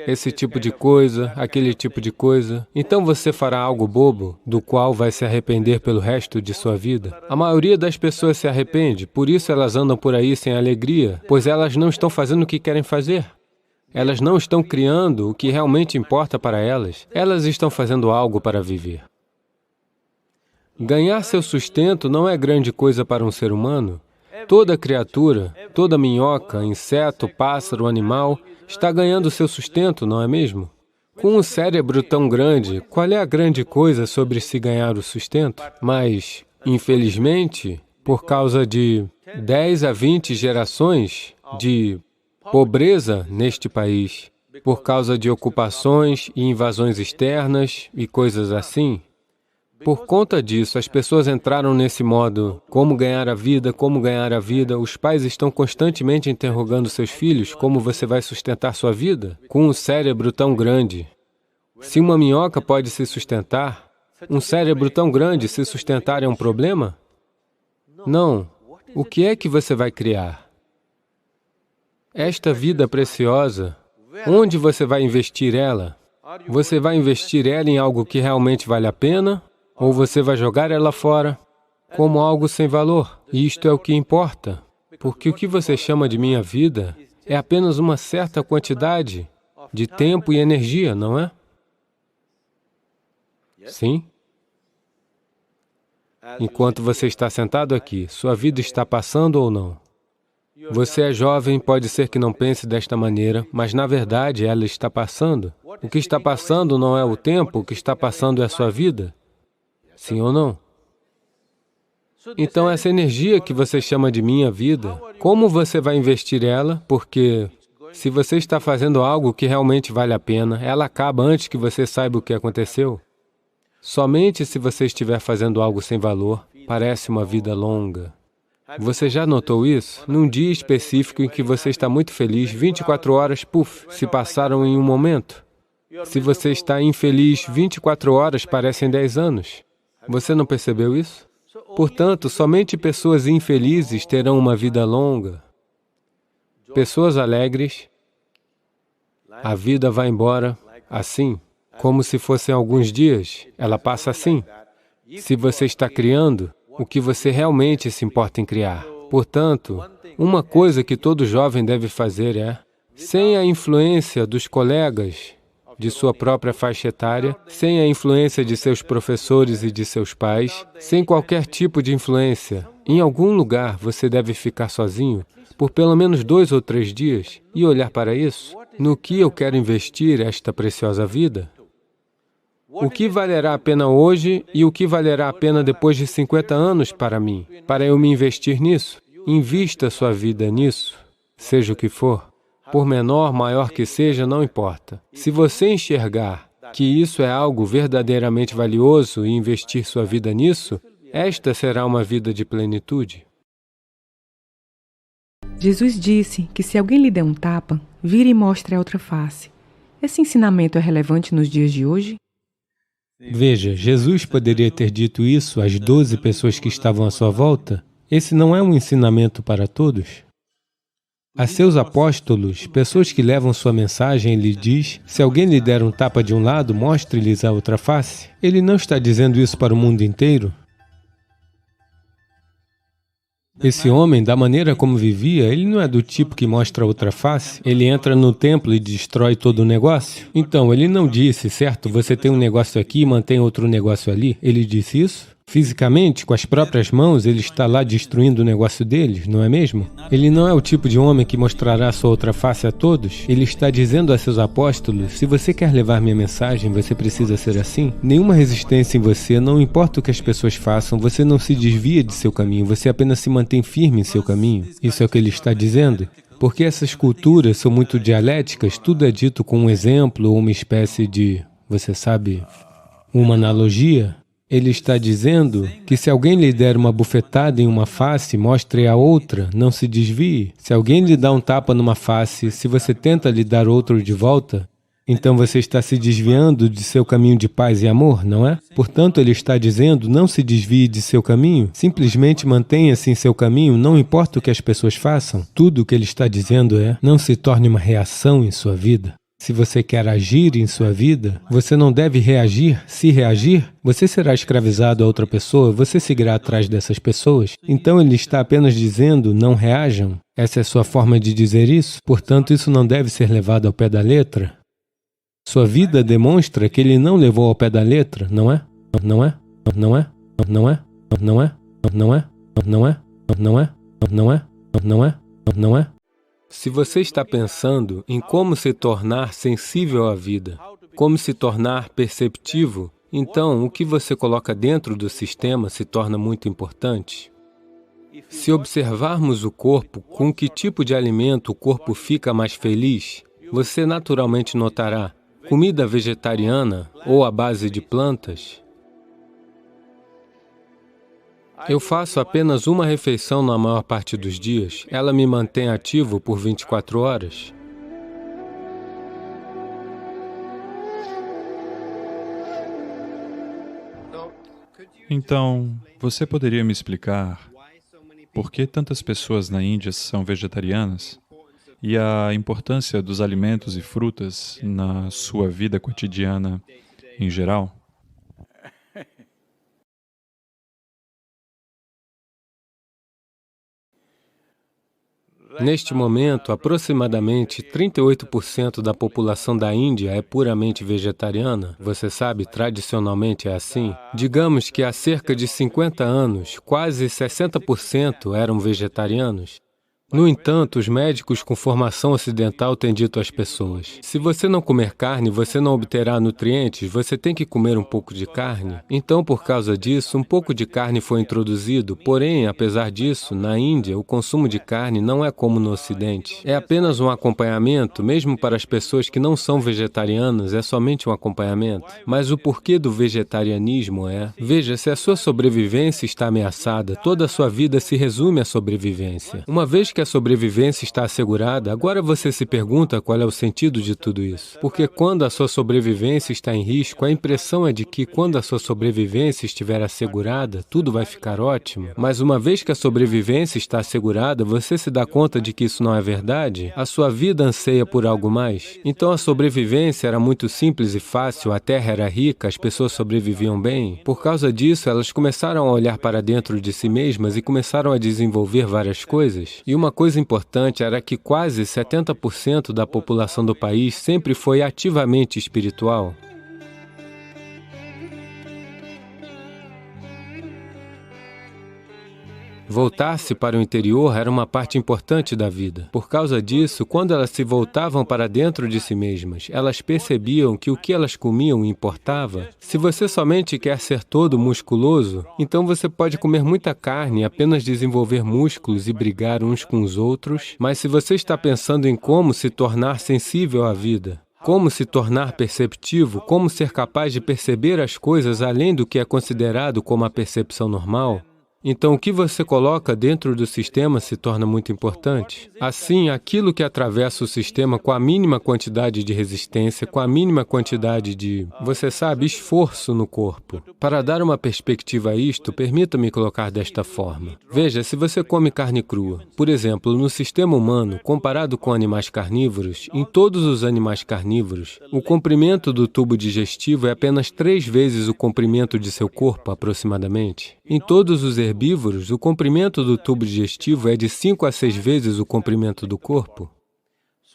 esse tipo de coisa, aquele tipo de coisa, então você fará algo bobo, do qual vai se arrepender pelo resto de sua vida. A maioria das pessoas se arrepende, por isso elas andam por aí sem alegria, pois elas não estão fazendo o que querem fazer. Elas não estão criando o que realmente importa para elas. Elas estão fazendo algo para viver. Ganhar seu sustento não é grande coisa para um ser humano. Toda criatura, toda minhoca, inseto, pássaro, animal, está ganhando seu sustento, não é mesmo? Com um cérebro tão grande, qual é a grande coisa sobre se ganhar o sustento? Mas, infelizmente, por causa de 10 a 20 gerações de pobreza neste país, por causa de ocupações e invasões externas e coisas assim. Por conta disso, as pessoas entraram nesse modo, como ganhar a vida, como ganhar a vida. Os pais estão constantemente interrogando seus filhos, como você vai sustentar sua vida? Com um cérebro tão grande. Se uma minhoca pode se sustentar, um cérebro tão grande se sustentar é um problema? Não. O que é que você vai criar? Esta vida preciosa, onde você vai investir ela? Você vai investir ela em algo que realmente vale a pena? Ou você vai jogar ela fora como algo sem valor? E isto é o que importa, porque o que você chama de minha vida é apenas uma certa quantidade de tempo e energia, não é? Sim? Enquanto você está sentado aqui, sua vida está passando ou não? Você é jovem, pode ser que não pense desta maneira, mas na verdade ela está passando. O que está passando não é o tempo, o que está passando é a sua vida. Sim ou não? Então essa energia que você chama de minha vida, como você vai investir ela? Porque se você está fazendo algo que realmente vale a pena, ela acaba antes que você saiba o que aconteceu. Somente se você estiver fazendo algo sem valor, parece uma vida longa. Você já notou isso? Num dia específico em que você está muito feliz, 24 horas, puf, se passaram em um momento. Se você está infeliz, 24 horas parecem 10 anos. Você não percebeu isso? Portanto, somente pessoas infelizes terão uma vida longa. Pessoas alegres, a vida vai embora assim, como se fossem alguns dias, ela passa assim. Se você está criando, o que você realmente se importa em criar. Portanto, uma coisa que todo jovem deve fazer é, sem a influência dos colegas de sua própria faixa etária, sem a influência de seus professores e de seus pais, sem qualquer tipo de influência, em algum lugar você deve ficar sozinho por pelo menos 2 ou 3 dias e olhar para isso. No que eu quero investir esta preciosa vida? O que valerá a pena hoje e o que valerá a pena depois de 50 anos para mim, para eu me investir nisso? Invista sua vida nisso, seja o que for. Por menor, maior que seja, não importa. Se você enxergar que isso é algo verdadeiramente valioso e investir sua vida nisso, esta será uma vida de plenitude. Jesus disse que se alguém lhe der um tapa, vire e mostre a outra face. Esse ensinamento é relevante nos dias de hoje? Veja, Jesus poderia ter dito isso às 12 pessoas que estavam à sua volta? Esse não é um ensinamento para todos? A seus apóstolos, pessoas que levam sua mensagem, ele diz, se alguém lhe der um tapa de um lado, mostre-lhes a outra face. Ele não está dizendo isso para o mundo inteiro. Esse homem, da maneira como vivia, ele não é do tipo que mostra a outra face. Ele entra no templo e destrói todo o negócio. Então, ele não disse, certo, você tem um negócio aqui e mantém outro negócio ali. Ele disse isso? Fisicamente, com as próprias mãos, ele está lá destruindo o negócio deles, não é mesmo? Ele não é o tipo de homem que mostrará sua outra face a todos. Ele está dizendo a seus apóstolos, se você quer levar minha mensagem, você precisa ser assim. Nenhuma resistência em você, não importa o que as pessoas façam, você não se desvia de seu caminho, você apenas se mantém firme em seu caminho. Isso é o que ele está dizendo. Porque essas culturas são muito dialéticas, tudo é dito com um exemplo ou uma espécie de, você sabe, uma analogia. Ele está dizendo que se alguém lhe der uma bufetada em uma face, mostre a outra, não se desvie. Se alguém lhe dá um tapa numa face, se você tenta lhe dar outro de volta, então você está se desviando de seu caminho de paz e amor, não é? Portanto, ele está dizendo, não se desvie de seu caminho, simplesmente mantenha-se em seu caminho, não importa o que as pessoas façam. Tudo o que ele está dizendo é, não se torne uma reação em sua vida. Se você quer agir em sua vida, você não deve reagir. Se reagir, você será escravizado a outra pessoa, você seguirá atrás dessas pessoas. Então ele está apenas dizendo, não reajam. Essa é a sua forma de dizer isso? Portanto, isso não deve ser levado ao pé da letra. Sua vida demonstra que ele não levou ao pé da letra, não é? Não é? Não é? Não é? Não é? Não é? Não é? Não é? Não é? Não é? Não é? Se você está pensando em como se tornar sensível à vida, como se tornar perceptivo, então o que você coloca dentro do sistema se torna muito importante. Se observarmos o corpo, com que tipo de alimento o corpo fica mais feliz, você naturalmente notará comida vegetariana ou à base de plantas. Eu faço apenas uma refeição na maior parte dos dias. Ela me mantém ativo por 24 horas. Então, você poderia me explicar por que tantas pessoas na Índia são vegetarianas e a importância dos alimentos e frutas na sua vida cotidiana em geral? Neste momento, aproximadamente 38% da população da Índia é puramente vegetariana. Você sabe, tradicionalmente é assim. Digamos que há cerca de 50 anos, quase 60% eram vegetarianos. No entanto, os médicos com formação ocidental têm dito às pessoas, se você não comer carne, você não obterá nutrientes, você tem que comer um pouco de carne. Então, por causa disso, um pouco de carne foi introduzido, porém, apesar disso, na Índia, o consumo de carne não é como no Ocidente. É apenas um acompanhamento, mesmo para as pessoas que não são vegetarianas, é somente um acompanhamento. Mas o porquê do vegetarianismo é, veja, se a sua sobrevivência está ameaçada, toda a sua vida se resume à sobrevivência. Uma vez que a sobrevivência está assegurada, agora você se pergunta qual é o sentido de tudo isso. Porque quando a sua sobrevivência está em risco, a impressão é de que quando a sua sobrevivência estiver assegurada, tudo vai ficar ótimo. Mas uma vez que a sobrevivência está assegurada, você se dá conta de que isso não é verdade? A sua vida anseia por algo mais. Então a sobrevivência era muito simples e fácil, a terra era rica, as pessoas sobreviviam bem. Por causa disso, elas começaram a olhar para dentro de si mesmas e começaram a desenvolver várias coisas. E uma coisa importante era que quase 70% da população do país sempre foi ativamente espiritual. Voltar-se para o interior era uma parte importante da vida. Por causa disso, quando elas se voltavam para dentro de si mesmas, elas percebiam que o que elas comiam importava. Se você somente quer ser todo musculoso, então você pode comer muita carne e apenas desenvolver músculos e brigar uns com os outros. Mas se você está pensando em como se tornar sensível à vida, como se tornar perceptivo, como ser capaz de perceber as coisas além do que é considerado como a percepção normal, Então, o que você coloca dentro do sistema se torna muito importante. Assim, aquilo que atravessa o sistema com a mínima quantidade de resistência, com a mínima quantidade de, você sabe, esforço no corpo. Para dar uma perspectiva a isto, permita-me colocar desta forma. Veja, se você come carne crua, por exemplo, no sistema humano, comparado com animais carnívoros, em todos os animais carnívoros, o comprimento do tubo digestivo é apenas 3 vezes o comprimento de seu corpo, aproximadamente. Em todos os herbívoros, o comprimento do tubo digestivo é de 5 a 6 vezes o comprimento do corpo.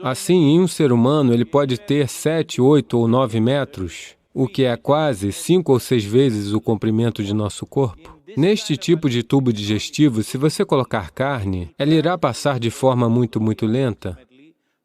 Assim, em um ser humano, ele pode ter 7, 8 ou 9 metros, o que é quase 5 ou 6 vezes o comprimento de nosso corpo. Neste tipo de tubo digestivo, se você colocar carne, ela irá passar de forma muito lenta.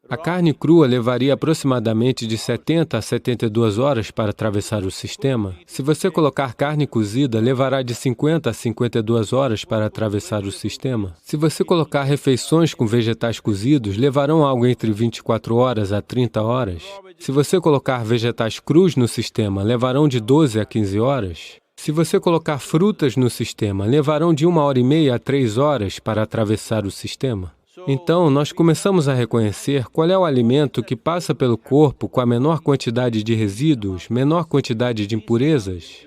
A carne crua levaria aproximadamente de 70 a 72 horas para atravessar o sistema. Se você colocar carne cozida, levará de 50 a 52 horas para atravessar o sistema. Se você colocar refeições com vegetais cozidos, levarão algo entre 24 horas a 30 horas. Se você colocar vegetais crus no sistema, levarão de 12 a 15 horas. Se você colocar frutas no sistema, levarão de 1h30 a 3 horas para atravessar o sistema. Então, nós começamos a reconhecer qual é o alimento que passa pelo corpo com a menor quantidade de resíduos, menor quantidade de impurezas,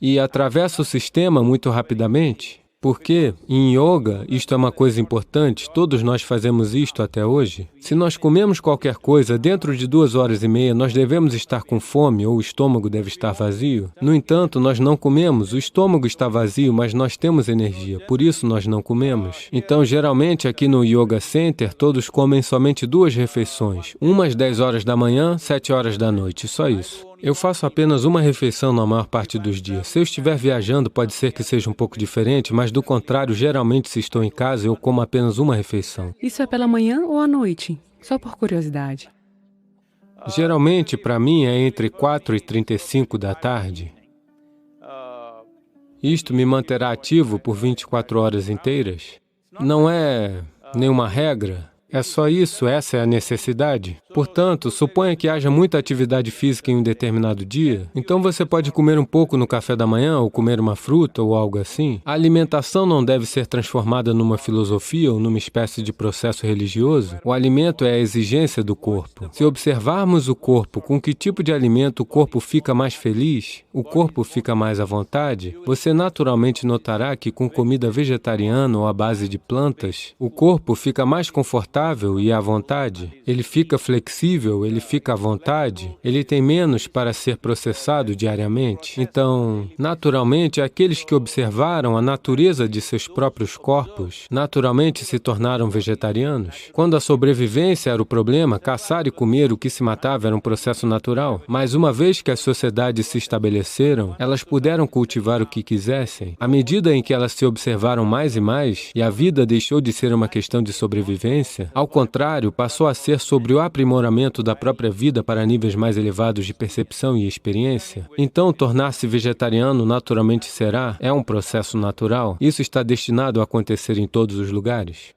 e atravessa o sistema muito rapidamente. Porque, em yoga, isto é uma coisa importante, todos nós fazemos isto até hoje. Se nós comemos qualquer coisa, dentro de 2h30, nós devemos estar com fome ou o estômago deve estar vazio. No entanto, nós não comemos, o estômago está vazio, mas nós temos energia, por isso nós não comemos. Então, geralmente, aqui no Yoga Center, todos comem somente 2 refeições, uma às 10 horas da manhã, 7 horas da noite, só isso. Eu faço apenas uma refeição na maior parte dos dias. Se eu estiver viajando, pode ser que seja um pouco diferente, mas do contrário, geralmente se estou em casa, eu como apenas uma refeição. Isso é pela manhã ou à noite? Só por curiosidade. Geralmente, para mim, é entre 4h35 da tarde. Isto me manterá ativo por 24 horas inteiras. Não é nenhuma regra. É só isso, essa é a necessidade. Portanto, suponha que haja muita atividade física em um determinado dia, então você pode comer um pouco no café da manhã, ou comer uma fruta, ou algo assim. A alimentação não deve ser transformada numa filosofia ou numa espécie de processo religioso. O alimento é a exigência do corpo. Se observarmos o corpo, com que tipo de alimento o corpo fica mais feliz, o corpo fica mais à vontade, você naturalmente notará que com comida vegetariana ou à base de plantas, o corpo fica mais confortável e à vontade. Ele fica flexível, ele fica à vontade, ele tem menos para ser processado diariamente. Então, naturalmente, aqueles que observaram a natureza de seus próprios corpos, naturalmente se tornaram vegetarianos. Quando a sobrevivência era o problema, caçar e comer o que se matava era um processo natural. Mas uma vez que as sociedades se estabeleceram, elas puderam cultivar o que quisessem. À medida em que elas se observaram mais e mais, e a vida deixou de ser uma questão de sobrevivência, ao contrário, passou a ser sobre o aprimoramento da própria vida para níveis mais elevados de percepção e experiência. Então, tornar-se vegetariano naturalmente é um processo natural. Isso está destinado a acontecer em todos os lugares.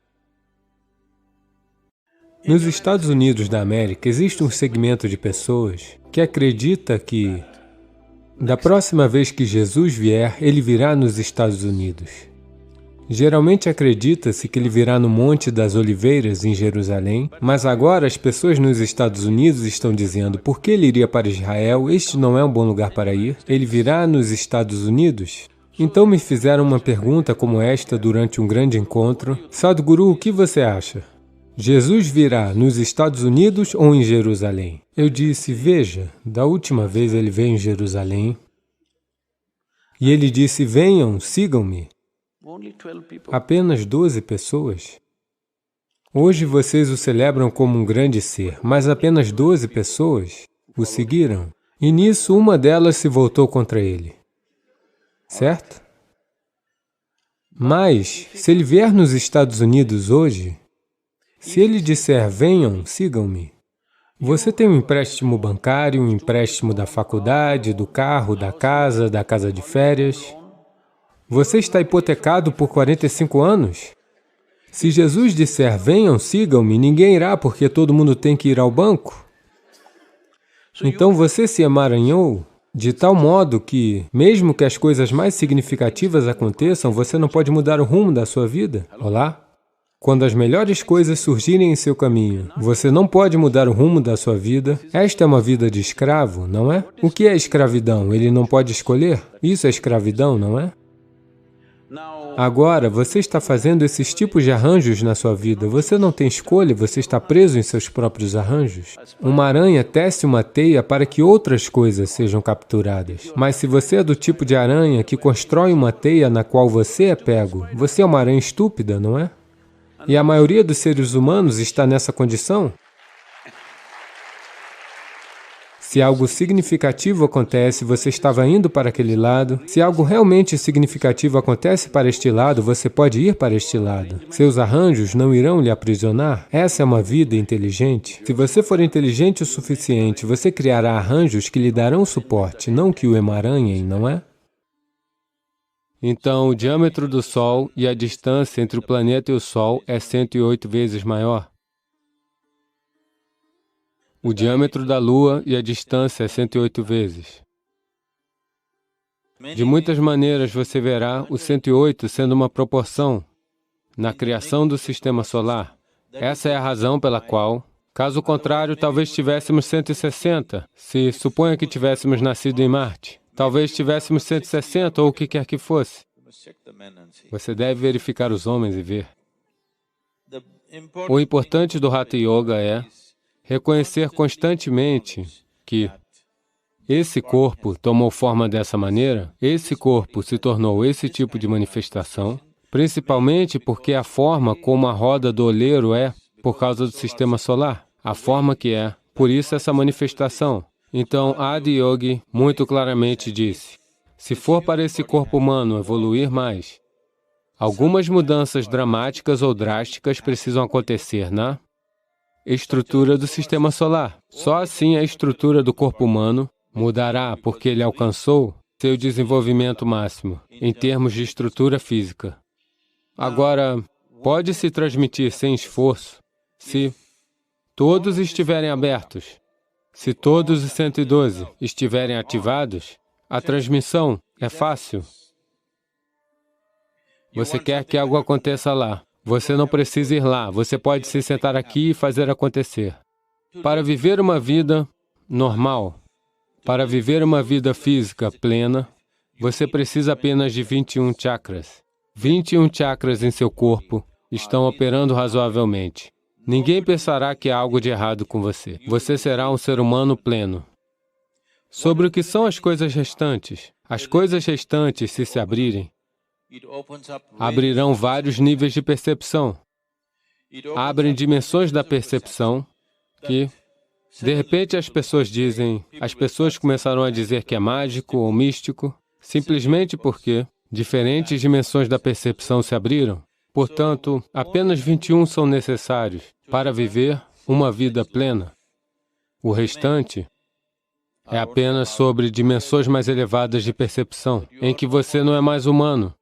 Nos Estados Unidos da América, existe um segmento de pessoas que acredita que, da próxima vez que Jesus vier, ele virá nos Estados Unidos. Geralmente acredita-se que ele virá no Monte das Oliveiras, em Jerusalém, mas agora as pessoas nos Estados Unidos estão dizendo: por que ele iria para Israel? Este não é um bom lugar para ir. Ele virá nos Estados Unidos? Então me fizeram uma pergunta como esta durante um grande encontro: Sadhguru, o que você acha? Jesus virá nos Estados Unidos ou em Jerusalém? Eu disse: veja, da última vez ele veio em Jerusalém e ele disse: venham, sigam-me. Apenas 12 pessoas. Hoje vocês o celebram como um grande ser, mas apenas 12 pessoas o seguiram. E nisso uma delas se voltou contra ele. Certo? Mas, se ele vier nos Estados Unidos hoje, se ele disser, venham, sigam-me, você tem um empréstimo bancário, um empréstimo da faculdade, do carro, da casa de férias. Você está hipotecado por 45 anos? Se Jesus disser, venham, sigam-me, ninguém irá porque todo mundo tem que ir ao banco. Então você se emaranhou De tal modo que, mesmo que as coisas mais significativas aconteçam, você não pode mudar o rumo da sua vida. Olá? Quando as melhores coisas surgirem em seu caminho, você não pode mudar o rumo da sua vida. Esta é uma vida de escravo, não é? O que é escravidão? Ele não pode escolher? Isso é escravidão, não é? Agora, você está fazendo esses tipos de arranjos na sua vida. Você não tem escolha, você está preso em seus próprios arranjos. Uma aranha tece uma teia para que outras coisas sejam capturadas. Mas se você é do tipo de aranha que constrói uma teia na qual você é pego, você é uma aranha estúpida, não é? E a maioria dos seres humanos está nessa condição. Se algo significativo acontece, você estava indo para aquele lado. Se algo realmente significativo acontece para este lado, você pode ir para este lado. Seus arranjos não irão lhe aprisionar. Essa é uma vida inteligente. Se você for inteligente o suficiente, você criará arranjos que lhe darão suporte, não que o emaranhem, não é? Então, o diâmetro do Sol e a distância entre o planeta e o Sol é 108 vezes maior. O diâmetro da Lua e a distância é 108 vezes. De muitas maneiras, você verá o 108 sendo uma proporção na criação do Sistema Solar. Essa é a razão pela qual, caso contrário, talvez tivéssemos 160, se suponha que tivéssemos nascido em Marte. Talvez tivéssemos 160 ou o que quer que fosse. Você deve verificar os homens e ver. O importante do Hatha Yoga é reconhecer constantemente que esse corpo tomou forma dessa maneira, esse corpo se tornou esse tipo de manifestação, principalmente porque a forma como a roda do oleiro é por causa do sistema solar, a forma que é, por isso essa manifestação. Então, Adi Yogi muito claramente disse, se for para esse corpo humano evoluir mais, algumas mudanças dramáticas ou drásticas precisam acontecer na estrutura do sistema solar. Só assim a estrutura do corpo humano mudará porque ele alcançou seu desenvolvimento máximo em termos de estrutura física. Agora, pode se transmitir sem esforço se todos estiverem abertos. Se todos os 112 estiverem ativados, a transmissão é fácil. Você quer que algo aconteça lá. Você não precisa ir lá. Você pode se sentar aqui e fazer acontecer. Para viver uma vida normal, para viver uma vida física plena, você precisa apenas de 21 chakras. 21 chakras em seu corpo estão operando razoavelmente. Ninguém pensará que há algo de errado com você. Você será um ser humano pleno. Sobre o que são as coisas restantes? As coisas restantes, se abrirem, abrirão vários níveis de percepção. Abrem dimensões da percepção que, de repente, as pessoas começaram a dizer que é mágico ou místico, simplesmente porque diferentes dimensões da percepção se abriram. Portanto, apenas 21 são necessários para viver uma vida plena. O restante é apenas sobre dimensões mais elevadas de percepção, em que você não é mais humano,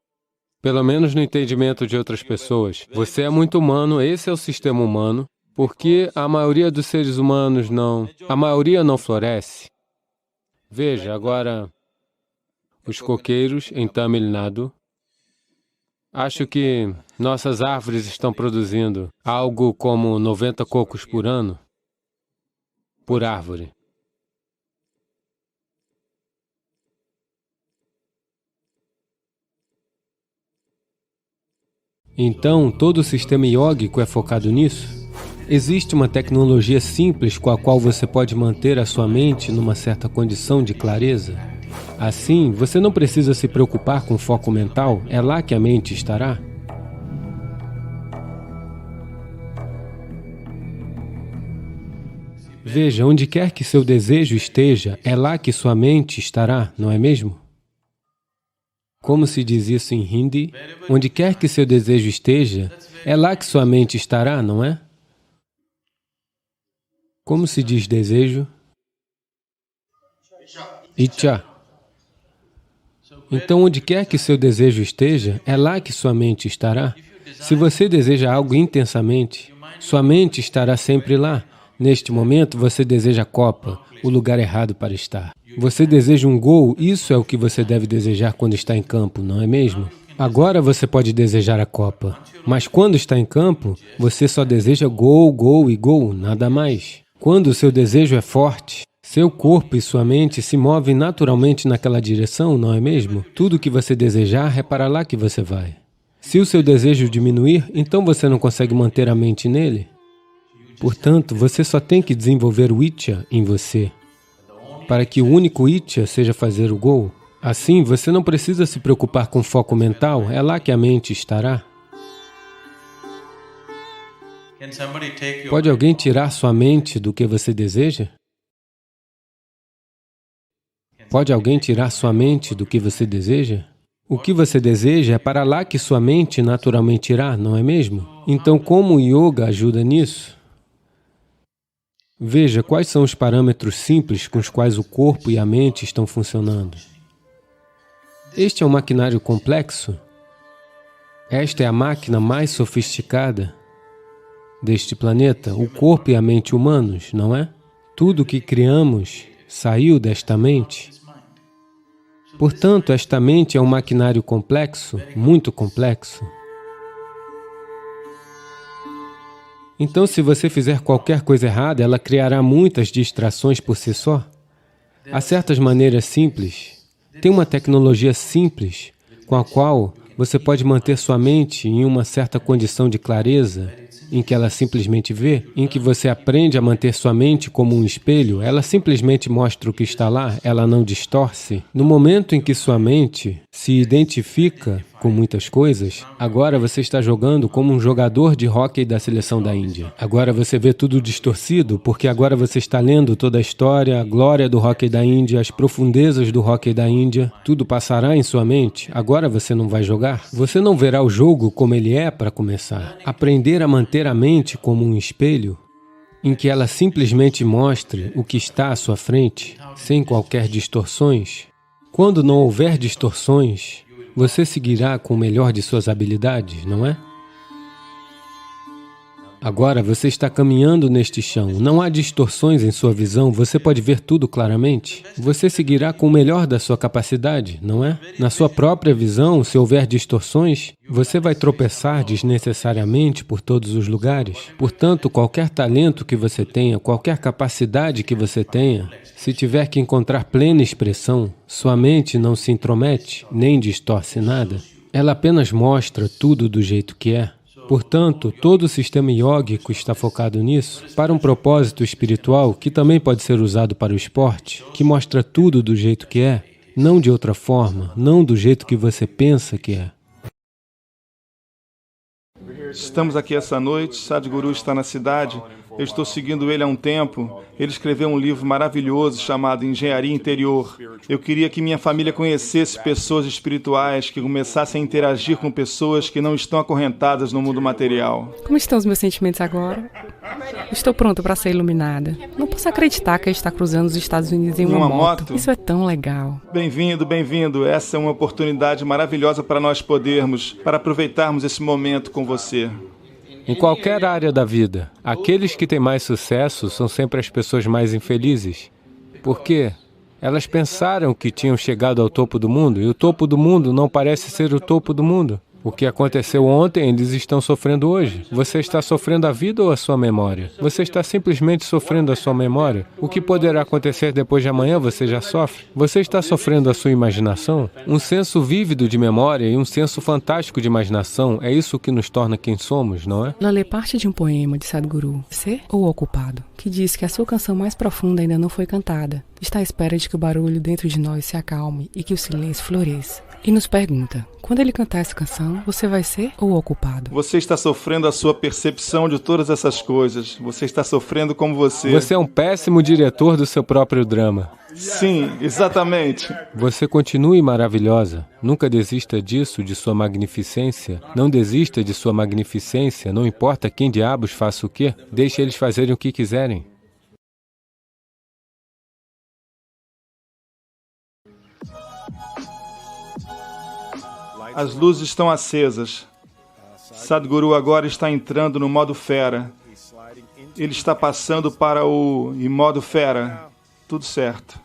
pelo menos no entendimento de outras pessoas. Você é muito humano, esse é o sistema humano, porque a maioria dos seres humanos não floresce. Veja, agora, os coqueiros em Tamil Nadu, acho que nossas árvores estão produzindo algo como 90 cocos por ano, por árvore. Então, todo o sistema iógico é focado nisso? Existe uma tecnologia simples com a qual você pode manter a sua mente numa certa condição de clareza? Assim, você não precisa se preocupar com foco mental, é lá que a mente estará. Veja, onde quer que seu desejo esteja, é lá que sua mente estará, não é mesmo? Como se diz isso em Hindi? Onde quer que seu desejo esteja, é lá que sua mente estará, não é? Como se diz desejo? Icha. Então, onde quer que seu desejo esteja, é lá que sua mente estará. Se você deseja algo intensamente, sua mente estará sempre lá. Neste momento, você deseja a copa, o lugar errado para estar. Você deseja um gol, isso é o que você deve desejar quando está em campo, não é mesmo? Agora você pode desejar a copa, mas quando está em campo, você só deseja gol, gol e gol, nada mais. Quando o seu desejo é forte, seu corpo e sua mente se movem naturalmente naquela direção, não é mesmo? Tudo que você desejar é para lá que você vai. Se o seu desejo diminuir, então você não consegue manter a mente nele. Portanto, você só tem que desenvolver o Ichcha em você, para que o único Ichcha seja fazer o gol. Assim, você não precisa se preocupar com foco mental, é lá que a mente estará. Pode alguém tirar sua mente do que você deseja? Pode alguém tirar sua mente do que você deseja? O que você deseja é para lá que sua mente naturalmente irá, não é mesmo? Então, como o yoga ajuda nisso? Veja quais são os parâmetros simples com os quais o corpo e a mente estão funcionando. Este é um maquinário complexo. Esta é a máquina mais sofisticada deste planeta, o corpo e a mente humanos, não é? Tudo que criamos saiu desta mente. Portanto, esta mente é um maquinário complexo, muito complexo. Então, se você fizer qualquer coisa errada, ela criará muitas distrações por si só. Há certas maneiras simples. Tem uma tecnologia simples com a qual você pode manter sua mente em uma certa condição de clareza, em que ela simplesmente vê, em que você aprende a manter sua mente como um espelho, ela simplesmente mostra o que está lá, ela não distorce. No momento em que sua mente se identifica com muitas coisas, agora você está jogando como um jogador de hóquei da seleção da Índia. Agora você vê tudo distorcido, porque agora você está lendo toda a história, a glória do hóquei da Índia, as profundezas do hóquei da Índia, tudo passará em sua mente. Agora você não vai jogar. Você não verá o jogo como ele é para começar. Aprender a manter a mente como um espelho, em que ela simplesmente mostre o que está à sua frente, sem qualquer distorções. Quando não houver distorções, você seguirá com o melhor de suas habilidades, não é? Agora você está caminhando neste chão, não há distorções em sua visão, você pode ver tudo claramente. Você seguirá com o melhor da sua capacidade, não é? Na sua própria visão, se houver distorções, você vai tropeçar desnecessariamente por todos os lugares. Portanto, qualquer talento que você tenha, qualquer capacidade que você tenha, se tiver que encontrar plena expressão, sua mente não se intromete, nem distorce nada. Ela apenas mostra tudo do jeito que é. Portanto, todo o sistema iógico está focado nisso, para um propósito espiritual que também pode ser usado para o esporte, que mostra tudo do jeito que é, não de outra forma, não do jeito que você pensa que é. Estamos aqui essa noite, Sadhguru está na cidade, eu estou seguindo ele há um tempo. Ele escreveu um livro maravilhoso chamado Engenharia Interior. Eu queria que minha família conhecesse pessoas espirituais, que começassem a interagir com pessoas que não estão acorrentadas no mundo material. Como estão os meus sentimentos agora? Estou pronta para ser iluminada. Não posso acreditar que ele está cruzando os Estados Unidos em uma moto. Isso é tão legal. Bem-vindo, bem-vindo. Essa é uma oportunidade maravilhosa para nós para aproveitarmos esse momento com você. Em qualquer área da vida, aqueles que têm mais sucesso são sempre as pessoas mais infelizes. Por quê? Elas pensaram que tinham chegado ao topo do mundo, e o topo do mundo não parece ser o topo do mundo. O que aconteceu ontem, eles estão sofrendo hoje. Você está sofrendo a vida ou a sua memória? Você está simplesmente sofrendo a sua memória. O que poderá acontecer depois de amanhã, você já sofre. Você está sofrendo a sua imaginação. Um senso vívido de memória e um senso fantástico de imaginação é isso que nos torna quem somos, não é? Ela lê parte de um poema de Sadhguru, Ser ou Ocupado, que diz que a sua canção mais profunda ainda não foi cantada. Está à espera de que o barulho dentro de nós se acalme e que o silêncio floresça. E nos pergunta, quando ele cantar essa canção, você vai ser ou ocupado? Você está sofrendo a sua percepção de todas essas coisas. Você está sofrendo como você. Você é um péssimo diretor do seu próprio drama. Sim, exatamente. Você continue maravilhosa. Nunca desista disso, de sua magnificência. Não desista de sua magnificência, não importa quem diabos faça o quê. Deixe eles fazerem o que quiserem. As luzes estão acesas. Sadhguru agora está entrando no modo fera. ele está passando para o em modo fera. Tudo certo.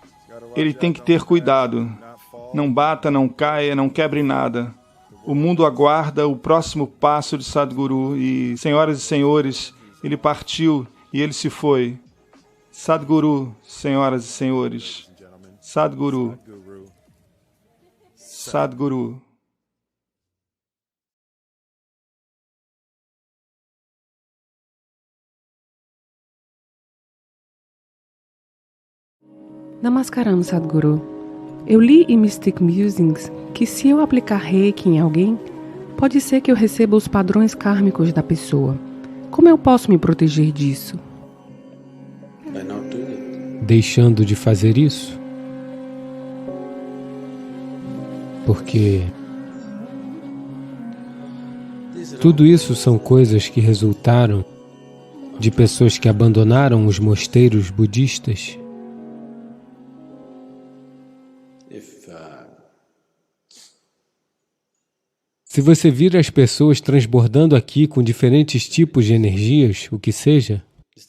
Ele tem que ter cuidado. Não bata, não caia, não quebre nada. O mundo aguarda o próximo passo de Sadhguru e, senhoras e senhores, ele partiu e ele se foi. Sadhguru, senhoras e senhores. Sadhguru. Sadhguru. Namaskaram, Sadhguru. Eu li em Mystic Musings que se eu aplicar reiki em alguém, pode ser que eu receba os padrões kármicos da pessoa. Como eu posso me proteger disso? Deixando de fazer isso. Porque tudo isso são coisas que resultaram de pessoas que abandonaram os mosteiros budistas. Se você vir as pessoas transbordando aqui com diferentes tipos de energias, o que seja,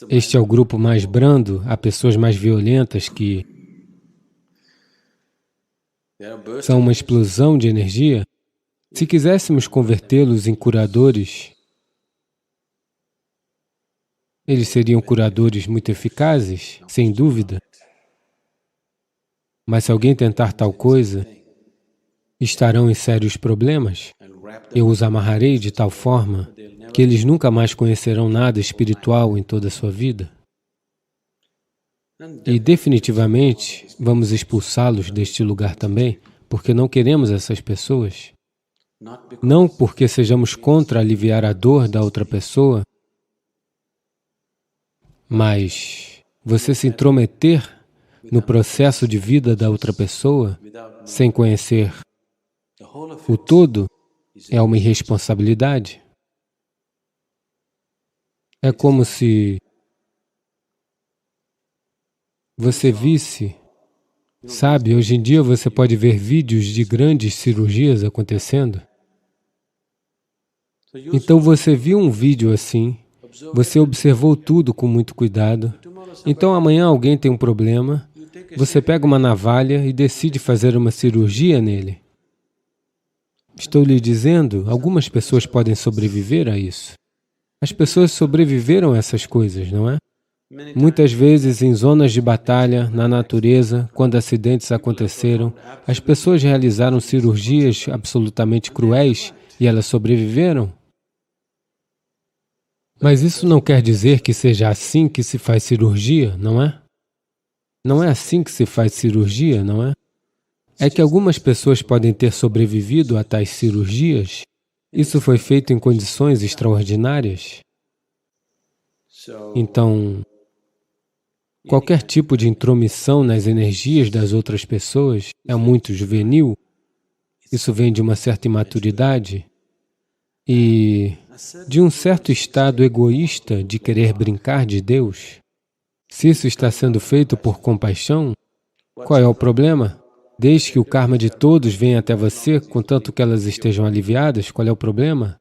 este é o grupo mais brando, há pessoas mais violentas que são uma explosão de energia. Se quiséssemos convertê-los em curadores, eles seriam curadores muito eficazes, sem dúvida. Mas se alguém tentar tal coisa, estarão em sérios problemas. Eu os amarrarei de tal forma que eles nunca mais conhecerão nada espiritual em toda a sua vida. E definitivamente vamos expulsá-los deste lugar também, porque não queremos essas pessoas. Não porque sejamos contra aliviar a dor da outra pessoa, mas você se intrometer no processo de vida da outra pessoa sem conhecer o todo é uma irresponsabilidade. É como se você visse, sabe, hoje em dia você pode ver vídeos de grandes cirurgias acontecendo. Então você viu um vídeo assim, você observou tudo com muito cuidado. Então amanhã alguém tem um problema, você pega uma navalha e decide fazer uma cirurgia nele. Estou lhe dizendo, algumas pessoas podem sobreviver a isso. As pessoas sobreviveram a essas coisas, não é? Muitas vezes, em zonas de batalha, na natureza, quando acidentes aconteceram, as pessoas realizaram cirurgias absolutamente cruéis e elas sobreviveram. Mas isso não quer dizer que seja assim que se faz cirurgia, não é? Não é assim que se faz cirurgia, não é? É que algumas pessoas podem ter sobrevivido a tais cirurgias. Isso foi feito em condições extraordinárias. Então, qualquer tipo de intromissão nas energias das outras pessoas é muito juvenil. Isso vem de uma certa imaturidade e de um certo estado egoísta de querer brincar de Deus. Se isso está sendo feito por compaixão, qual é o problema? Desde que o karma de todos venha até você, contanto que elas estejam aliviadas, qual é o problema?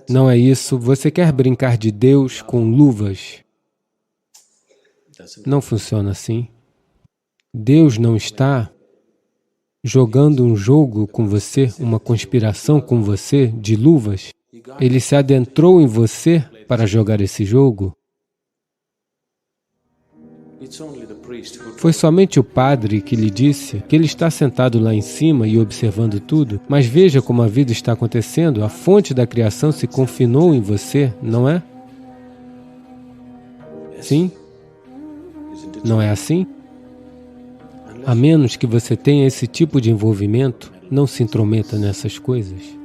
Não é isso. Você quer brincar de Deus com luvas. Não funciona assim. Deus não está jogando um jogo com você, uma conspiração com você de luvas. Ele se adentrou em você para jogar esse jogo. Foi somente o padre que lhe disse que ele está sentado lá em cima e observando tudo, mas veja como a vida está acontecendo, a fonte da criação se confinou em você, não é? Sim? Não é assim? A menos que você tenha esse tipo de envolvimento, não se intrometa nessas coisas.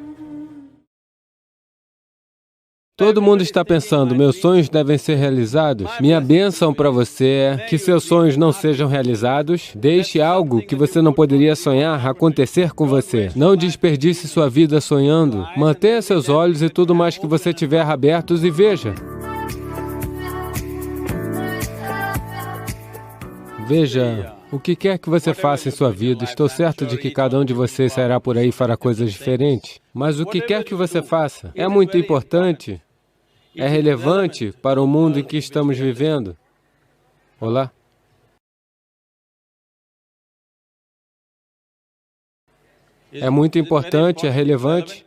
Todo mundo está pensando, meus sonhos devem ser realizados. Minha bênção para você é que seus sonhos não sejam realizados. Deixe algo que você não poderia sonhar acontecer com você. Não desperdice sua vida sonhando. Mantenha seus olhos e tudo mais que você tiver abertos e veja. Veja, o que quer que você faça em sua vida, estou certo de que cada um de vocês sairá por aí e fará coisas diferentes. Mas o que quer que você faça é muito importante é relevante para o mundo em que estamos vivendo? Olá? É muito importante, é relevante?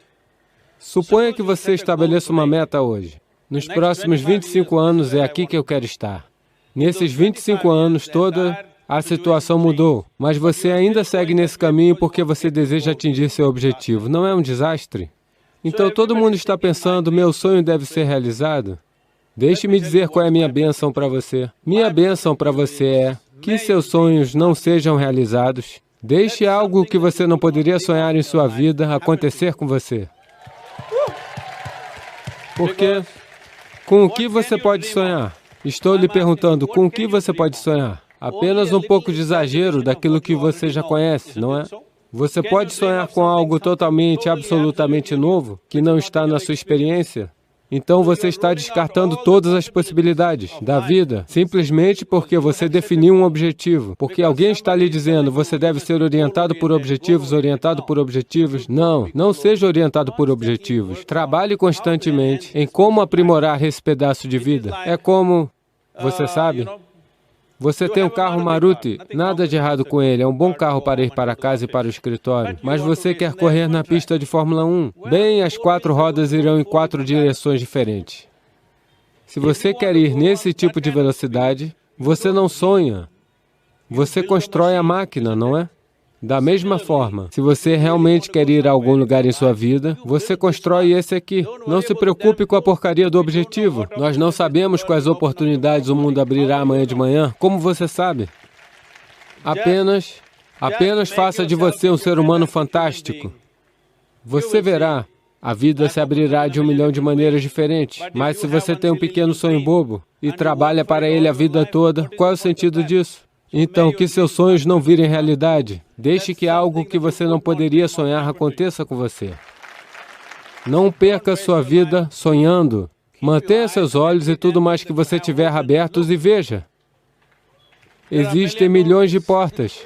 Suponha que você estabeleça uma meta hoje. Nos próximos 25 anos é aqui que eu quero estar. Nesses 25 anos, toda a situação mudou, mas você ainda segue nesse caminho porque você deseja atingir seu objetivo. Não é um desastre? Então todo mundo está pensando, meu sonho deve ser realizado? Deixe-me dizer qual é a minha bênção para você. Minha bênção para você é que seus sonhos não sejam realizados. Deixe algo que você não poderia sonhar em sua vida acontecer com você. Porque com o que você pode sonhar? Estou lhe perguntando, com o que você pode sonhar? Apenas um pouco de exagero daquilo que você já conhece, não é? Você pode sonhar com algo totalmente, absolutamente novo, que não está na sua experiência? Então você está descartando todas as possibilidades da vida, simplesmente porque você definiu um objetivo. Porque alguém está lhe dizendo, você deve ser orientado por objetivos, orientado por objetivos. Não, não seja orientado por objetivos. Trabalhe constantemente em como aprimorar esse pedaço de vida. É como, você sabe, você tem um carro Maruti, nada de errado com ele, é um bom carro para ir para casa e para o escritório. Mas você quer correr na pista de Fórmula 1? Bem, as 4 rodas irão em 4 direções diferentes. Se você quer ir nesse tipo de velocidade, você não sonha. Você constrói a máquina, não é? Da mesma forma, se você realmente quer ir a algum lugar em sua vida, você constrói esse aqui. Não se preocupe com a porcaria do objetivo. Nós não sabemos quais oportunidades o mundo abrirá amanhã de manhã. Como você sabe? Apenas faça de você um ser humano fantástico. Você verá, a vida se abrirá de 1 milhão de maneiras diferentes. Mas se você tem um pequeno sonho bobo e trabalha para ele a vida toda, qual é o sentido disso? Então, que seus sonhos não virem realidade. Deixe que algo que você não poderia sonhar aconteça com você. Não perca sua vida sonhando. Mantenha seus olhos e tudo mais que você tiver abertos e veja. Existem milhões de portas.